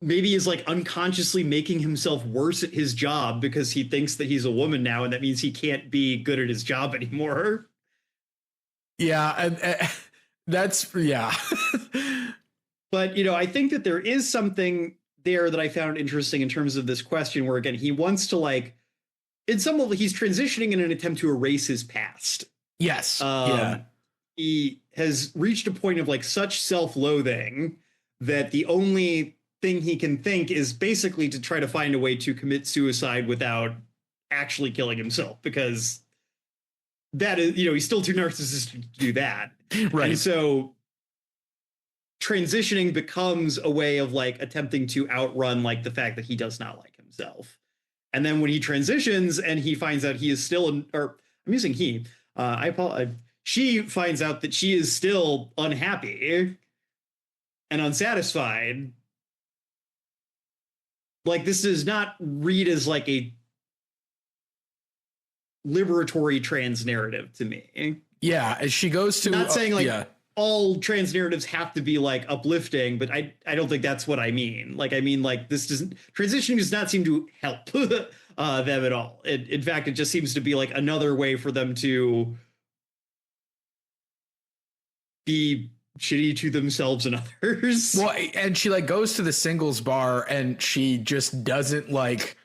maybe is like unconsciously making himself worse at his job because he thinks that he's a woman now, and that means he can't be good at his job anymore. Yeah. And that's, yeah. But, you know, I think that there is something there that I found interesting in terms of this question where, again, he wants to like, in some level, he's transitioning in an attempt to erase his past. Yes. Yeah. He has reached a point of like such self-loathing that the only thing he can think is basically to try to find a way to commit suicide without actually killing himself, because that is, you know, he's still too narcissistic to do that. Right. And so transitioning becomes a way of like attempting to outrun like the fact that he does not like himself. And then when he transitions and he finds out he is still, or I'm using he, I apologize. She finds out that she is still unhappy and unsatisfied. Like, this does not read as like a liberatory trans narrative to me. Yeah. As she goes to, not saying like all trans narratives have to be like uplifting, but I don't think that's what I mean. Like, I mean, like transitioning does not seem to help them at all. In fact, it just seems to be like another way for them to be shitty to themselves and others. Well, and she like goes to the singles bar and she just doesn't like,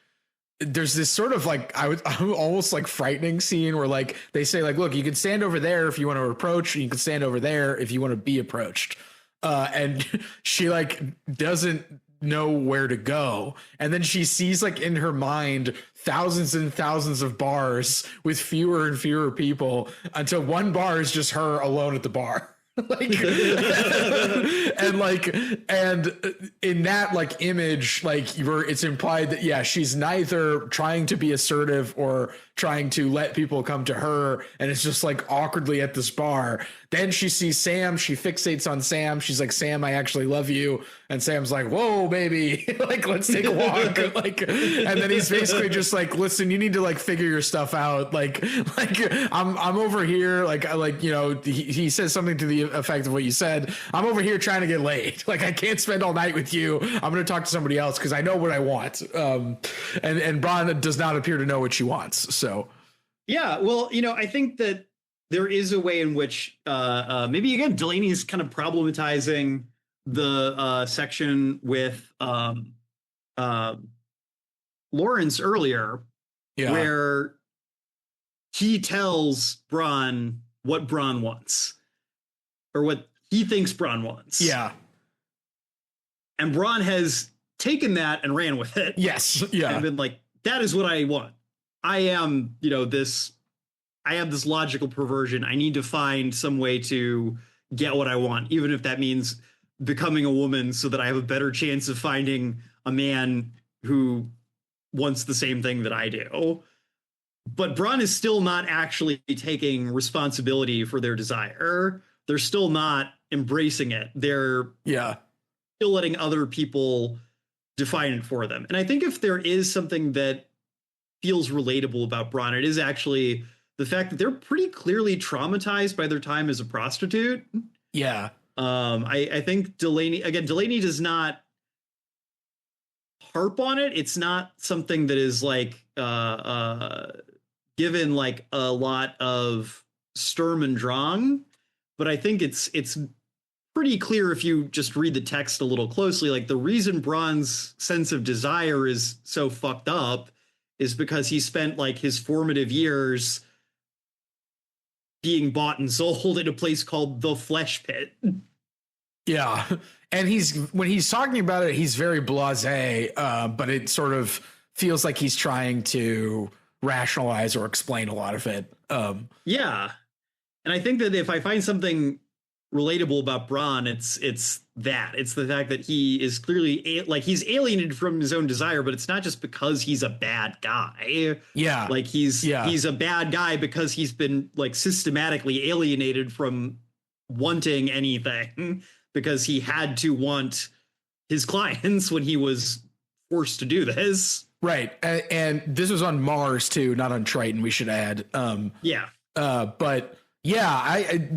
there's this sort of like, I'm almost like frightening scene where like they say like, look, you can stand over there if you want to approach, and you can stand over there if you want to be approached. And she like doesn't know where to go. And then she sees like in her mind thousands and thousands of bars with fewer and fewer people until one bar is just her alone at the bar. Like and in that like image, like it's implied that she's neither trying to be assertive or trying to let people come to her, and it's just like awkwardly at this bar. Then she sees Sam, she fixates on Sam, she's like, Sam, I actually love you. And Sam's like, whoa, baby, like, let's take a walk. Like, and then he's basically just like, listen, you need to like figure your stuff out. Like I'm over here. Like, you know, he says something to the effect of what you said. I'm over here trying to get laid. Like, I can't spend all night with you. I'm going to talk to somebody else because I know what I want. And Braun does not appear to know what she wants. So, yeah, well, you know, I think that there is a way in which maybe, again, Delaney's kind of problematizing the section with Lawrence earlier, where he tells Braun what Braun wants, or what he thinks Braun wants. Yeah. And Braun has taken that and ran with it. Yes. Yeah. And been like, that is what I want. I am, I have this logical perversion. I need to find some way to get what I want, even if that means becoming a woman so that I have a better chance of finding a man who wants the same thing that I do. But Braun is still not actually taking responsibility for their desire. They're still not embracing it. They're still letting other people define it for them. And I think if there is something that feels relatable about Braun, it is actually the fact that they're pretty clearly traumatized by their time as a prostitute. Yeah. I think Delaney does not harp on it. It's not something that is like given like a lot of Sturm und Drang, but I think it's pretty clear if you just read the text a little closely. Like the reason Braun's sense of desire is so fucked up is because he spent like his formative years being bought and sold in a place called the Flesh Pit. Yeah. And when he's talking about it, he's very blasé, but it sort of feels like he's trying to rationalize or explain a lot of it. Yeah. And I think that if I find something relatable about Braun, it's that. It's the fact that he is clearly like he's alienated from his own desire, but it's not just because he's a bad guy. Yeah. Like he's a bad guy because he's been like systematically alienated from wanting anything because he had to want his clients when he was forced to do this. Right. And this was on Mars too, not on Triton, we should add. But yeah, I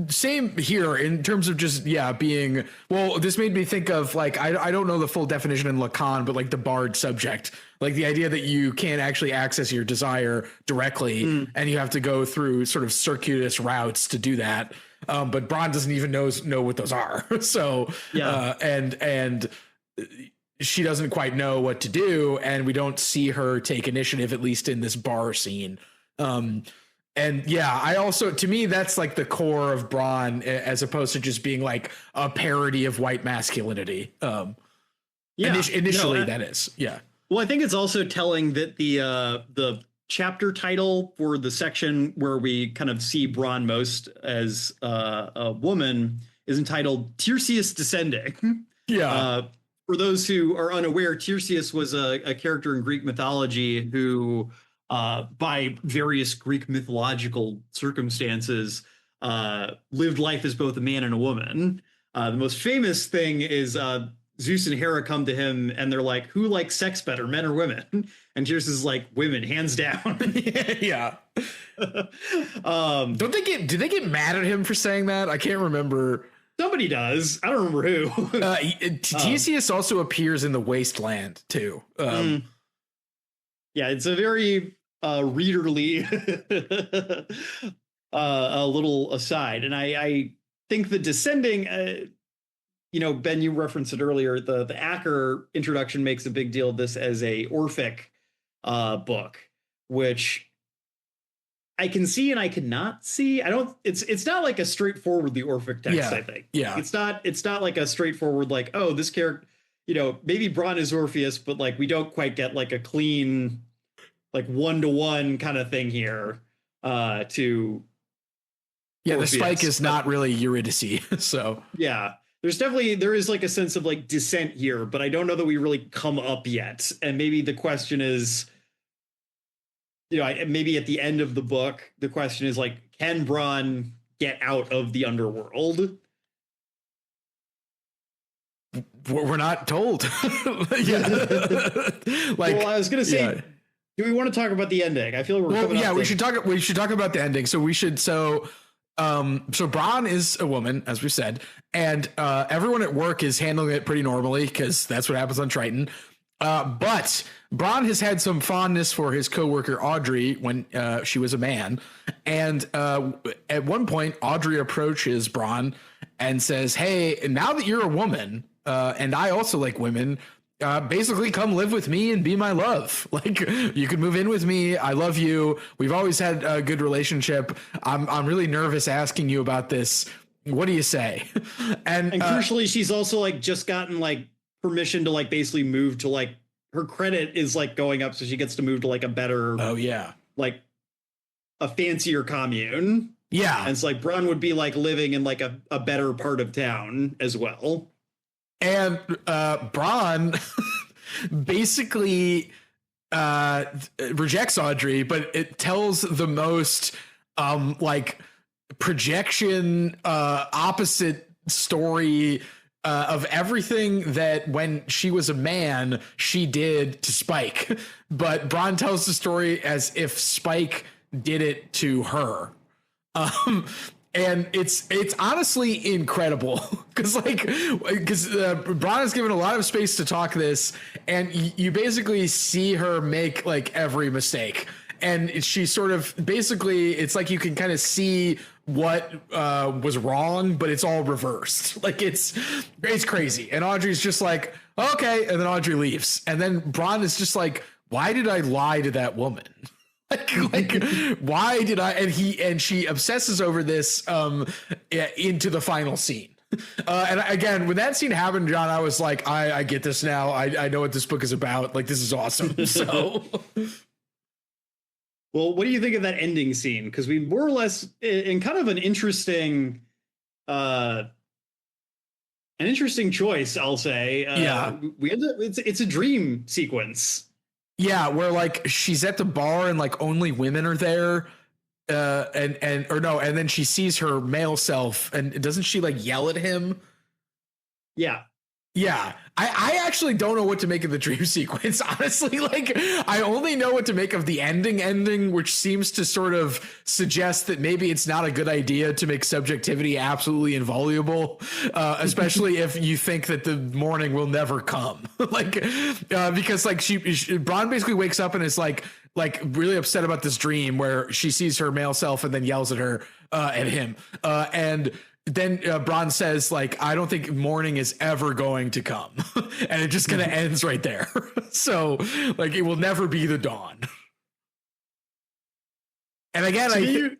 same here in terms of just, being, well, this made me think of like, I don't know the full definition in Lacan, but like the barred subject, like the idea that you can't actually access your desire directly and you have to go through sort of circuitous routes to do that. But Braun doesn't even know what those are. So, and she doesn't quite know what to do. And we don't see her take initiative, at least in this bar scene. And yeah, I also, to me, that's like the core of Braun as opposed to just being like a parody of white masculinity. Initially, that is. Yeah. Well, I think it's also telling that the chapter title for the section where we kind of see Braun most as a woman is entitled Tiresias Descending. Yeah. For those who are unaware, Tiresias was a character in Greek mythology who, by various Greek mythological circumstances, lived life as both a man and a woman. The most famous thing is Zeus and Hera come to him and they're like, who likes sex better, men or women? And Tiresias is like, women, hands down. Yeah. Do they get mad at him for saying that? I can't remember. Somebody does. I don't remember who. Theseus also appears in the Wasteland too. Yeah, it's a very readerly a little aside. And I think the Descending, Ben, you referenced it earlier. The Acker introduction makes a big deal of this as a Orphic book, which I can see and I cannot see. It's not like a straightforwardly Orphic text, I think. Yeah. It's not like a straightforward, like, oh, this character, maybe Braun is Orpheus, but like we don't quite get like a clean, like 1-to-1 kind of thing here to Orpheus. The spike is not really Eurydice. So yeah, there is like a sense of like descent here, but I don't know that we really come up yet. And maybe the question is, maybe at the end of the book, the question is like, can Braun get out of the underworld? We're not told. Well, I was going to say, do we want to talk about the ending? I feel like we should talk about the ending. So we should, so Braun is a woman, as we said, and everyone at work is handling it pretty normally because that's what happens on Triton. But Braun has had some fondness for his coworker Audrey when she was a man, and at one point Audrey approaches Braun and says, "Hey, now that you're a woman, and I also like women, basically come live with me and be my love. Like you could move in with me. I love you. We've always had a good relationship. I'm really nervous asking you about this. What do you say?" And crucially, she's also like just gotten like permission to like basically move to like her credit is like going up, so she gets to move to like a better, like a fancier commune. Yeah. And it's like Bronn would be like living in like a better part of town as well. And Bronn basically rejects Audrey, but it tells the most like projection opposite story of everything that when she was a man she did to Spike, but Bronn tells the story as if Spike did it to her. And it's honestly incredible because Bronn is given a lot of space to talk this, and you basically see her make like every mistake, and she sort of basically, it's like you can kind of see what was wrong, but it's all reversed. Like it's crazy. And Audrey's just like, okay, and then Audrey leaves, and then Bronn is just like, why did I lie to that woman? like why did I? And she obsesses over this into the final scene. And again, when that scene happened, John, I was like, I get this now. I know what this book is about. Like, this is awesome. So, well, what do you think of that ending scene? Because we more or less in kind of an interesting choice, I'll say. We end up, it's a dream sequence. Yeah, where like she's at the bar and like only women are there, and then she sees her male self, and doesn't she like yell at him? Yeah. I actually don't know what to make of the dream sequence, honestly. Like, I only know what to make of the ending, which seems to sort of suggest that maybe it's not a good idea to make subjectivity absolutely inviolable, especially if you think that the morning will never come. Because like Bronn basically wakes up and is like really upset about this dream where she sees her male self and then yells at her, at him. And then Bronn says, like, I don't think morning is ever going to come. And it just kind of ends right there. So, like, it will never be the dawn. And again,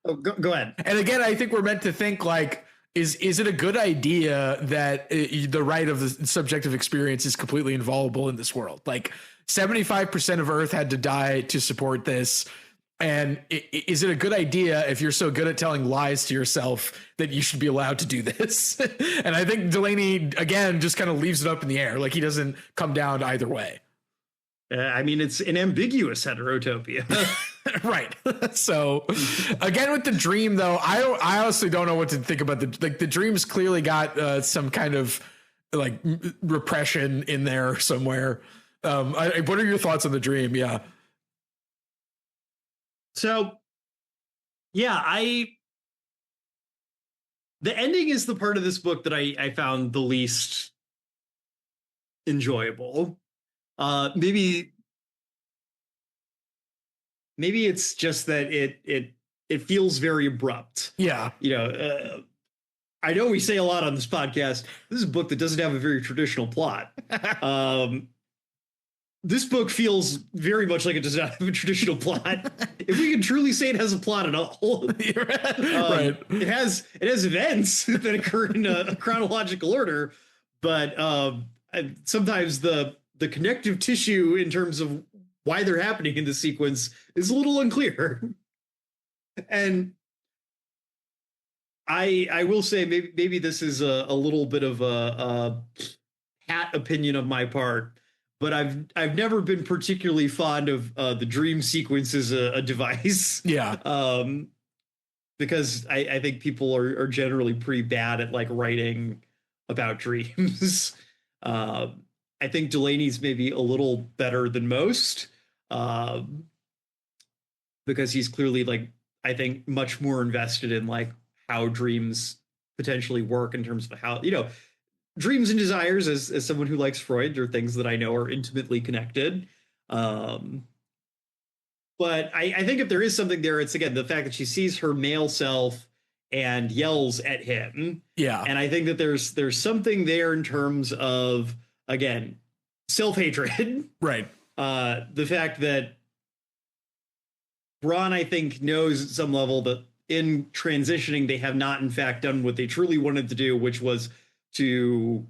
Oh, go ahead. And again, I think we're meant to think, like, is it a good idea that the right of the subjective experience is completely inviolable in this world? Like, 75% of Earth had to die to support this. And is it a good idea, if you're so good at telling lies to yourself, that you should be allowed to do this? And I think Delaney, again, just kind of leaves it up in the air. Like, he doesn't come down either way. I mean, it's an ambiguous heterotopia. Right. So again, with the dream, though, I honestly don't know what to think about the dream's clearly got some kind of like repression in there somewhere. What are your thoughts on the dream? Yeah. So, yeah, the ending is the part of this book that I found the least enjoyable. Maybe it's just that it feels very abrupt. Yeah. I know we say a lot on this podcast. This is a book that doesn't have a very traditional plot. This book feels very much like it does not have a traditional plot. If we can truly say it has a plot at all, right? It has events that occur in a chronological order, but sometimes the connective tissue in terms of why they're happening in the sequence is a little unclear. And I will say maybe this is a little bit of a hat opinion of my part. But I've never been particularly fond of the dream sequence as a device. Yeah. Because I think people are generally pretty bad at like writing about dreams. I think Delaney's maybe a little better than most. Because he's clearly like, I think, much more invested in like how dreams potentially work in terms of how, dreams and desires, as someone who likes Freud, are things that I know are intimately connected. But I think if there is something there, it's, again, the fact that she sees her male self and yells at him. Yeah. And I think that there's something there in terms of, again, self-hatred. Right. The fact that Bronn, I think, knows at some level that in transitioning, they have not, in fact, done what they truly wanted to do, which was to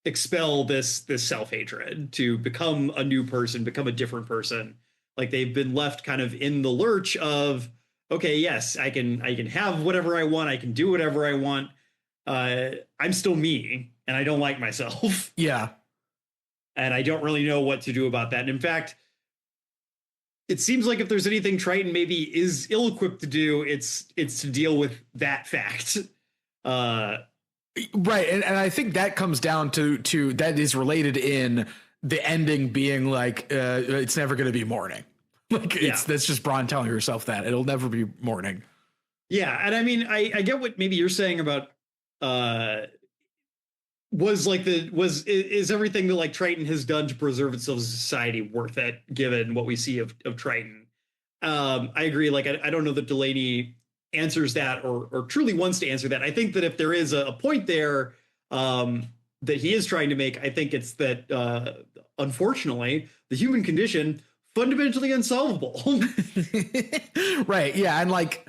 expel this self-hatred, to become a new person, become a different person. Like they've been left kind of in the lurch of, okay, yes, I can have whatever I want, I can do whatever I want. I'm still me, and I don't like myself. Yeah. And I don't really know what to do about that. And in fact, it seems like if there's anything Triton maybe is ill-equipped to do, it's to deal with that fact. Right, and I think that comes down to that is related in the ending being like it's never going to be morning. Like that's just Bronn telling herself that it'll never be morning. Yeah, and I mean, I get what maybe you're saying about is everything that like Triton has done to preserve itself as a society worth it, given what we see of Triton? I agree. Like I don't know that Delaney answers that or truly wants to answer that. I think that if there is a point there that he is trying to make, I think it's that unfortunately the human condition fundamentally unsolvable. Right. Yeah. And like,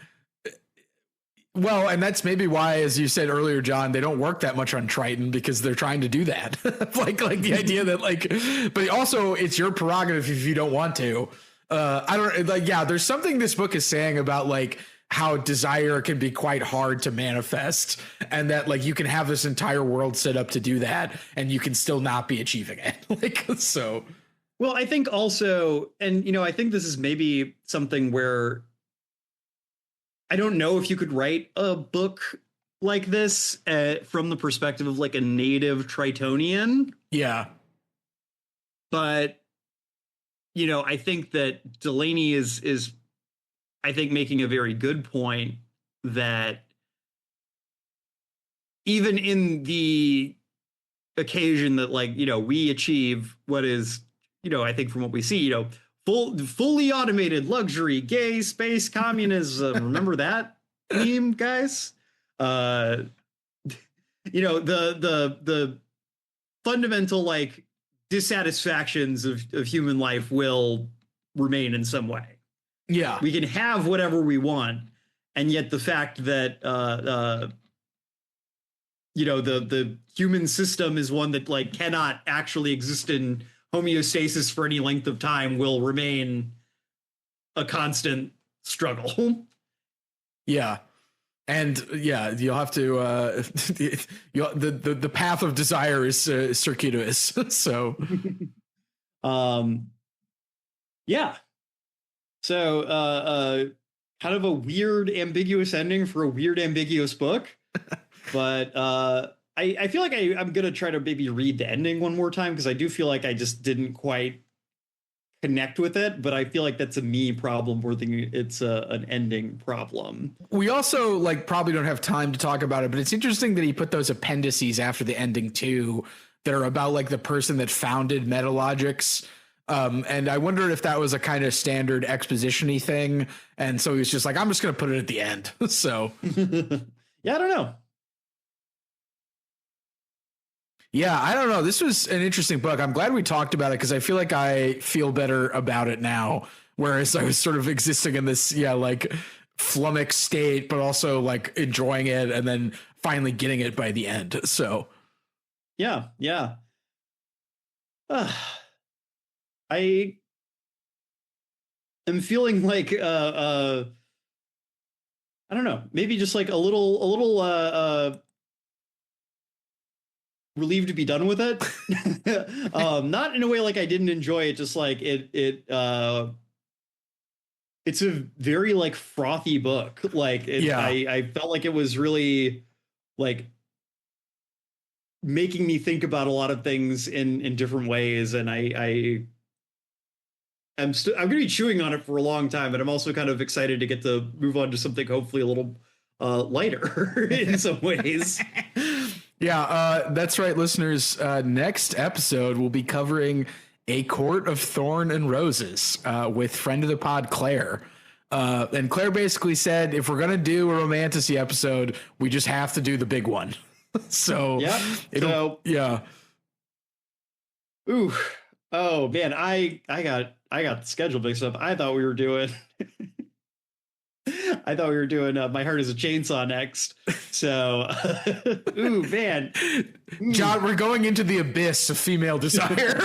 well, and that's maybe why, as you said earlier, John, they don't work that much on Triton because they're trying to do that. like the idea that like, but also it's your prerogative if you don't want to. I don't like, yeah, there's something this book is saying about like how desire can be quite hard to manifest, and that like you can have this entire world set up to do that and you can still not be achieving it. Like, so. Well, I think also, and you know, I think this is maybe something where I don't know if you could write a book like this from the perspective of like a native Tritonian. Yeah. But, you know, I think that Delaney is I think making a very good point that even in the occasion that like, you know, we achieve what is, you know, I think from what we see, you know, fully automated luxury, gay space communism. Remember that meme, guys? You know, the fundamental like dissatisfactions of human life will remain in some way. Yeah, we can have whatever we want, and yet the fact that you know the human system is one that like cannot actually exist in homeostasis for any length of time will remain a constant struggle. Yeah. And yeah, you'll have to the path of desire is circuitous. So yeah. So kind of a weird ambiguous ending for a weird ambiguous book. But I feel like I'm going to try to maybe read the ending one more time, because I do feel like I just didn't quite connect with it. But I feel like that's a me problem more than it's an ending problem. We also like probably don't have time to talk about it, but it's interesting that he put those appendices after the ending too that are about like the person that founded Metalogics. And I wondered if that was a kind of standard exposition-y thing. And so he was just like, I'm just going to put it at the end. So yeah, I don't know. Yeah, I don't know. This was an interesting book. I'm glad we talked about it because I feel like I feel better about it now. Whereas I was sort of existing in this, like flummoxed state, but also like enjoying it and then finally getting it by the end. So, yeah. I am feeling like I don't know, maybe just like a little relieved to be done with it. Not in a way like I didn't enjoy it, just like it's a very like frothy book. Like I felt like it was really like making me think about a lot of things in different ways, and I'm going to be chewing on it for a long time, but I'm also kind of excited to get to move on to something hopefully a little lighter in some ways. Yeah, that's right, listeners. Next episode, we'll be covering A Court of Thorn and Roses with friend of the pod, Claire. And Claire basically said, if we're going to do a romantasy episode, we just have to do the big one. So, yeah. Ooh. Oh, man, I got the schedule mixed up. I thought we were doing... I thought we were doing My Heart is a Chainsaw next. So, ooh, man. John, we're going into the abyss of female desire.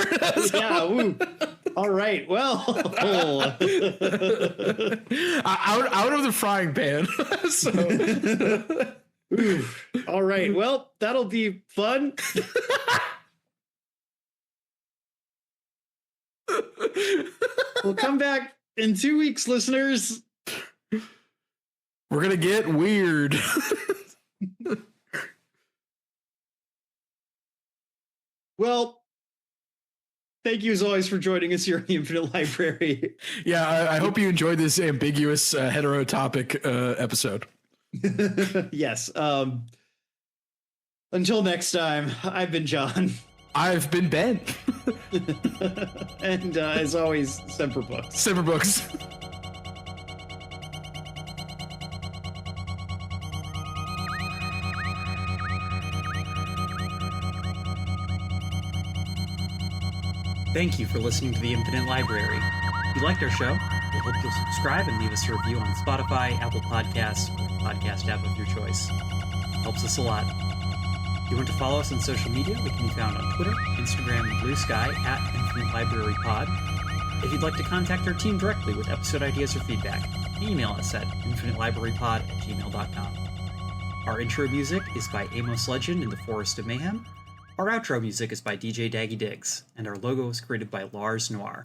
Yeah, ooh. All right. Well, out of the frying pan. Ooh. All right. Well, that'll be fun. We'll come back in 2 weeks, listeners. We're going to get weird. Well, thank you as always for joining us here in the Infinite Library. Yeah, I hope you enjoyed this ambiguous hetero topic episode. Yes. Until next time, I've been John. I've been Ben. And as always, Semper Books. Semper Books. Thank you for listening to the Infinite Library. If you liked our show, we hope you'll subscribe and leave us a review on Spotify, Apple Podcasts, or the podcast app of your choice. It helps us a lot. If you want to follow us on social media, we can be found on Twitter, Instagram, and Blue Sky at Infinite Library Pod. If you'd like to contact our team directly with episode ideas or feedback, email us at infinitelibrarypod@gmail.com. Our intro music is by Amos Legend in the Forest of Mayhem. Our outro music is by DJ Daggy Diggs, and our logo was created by Lars Noir.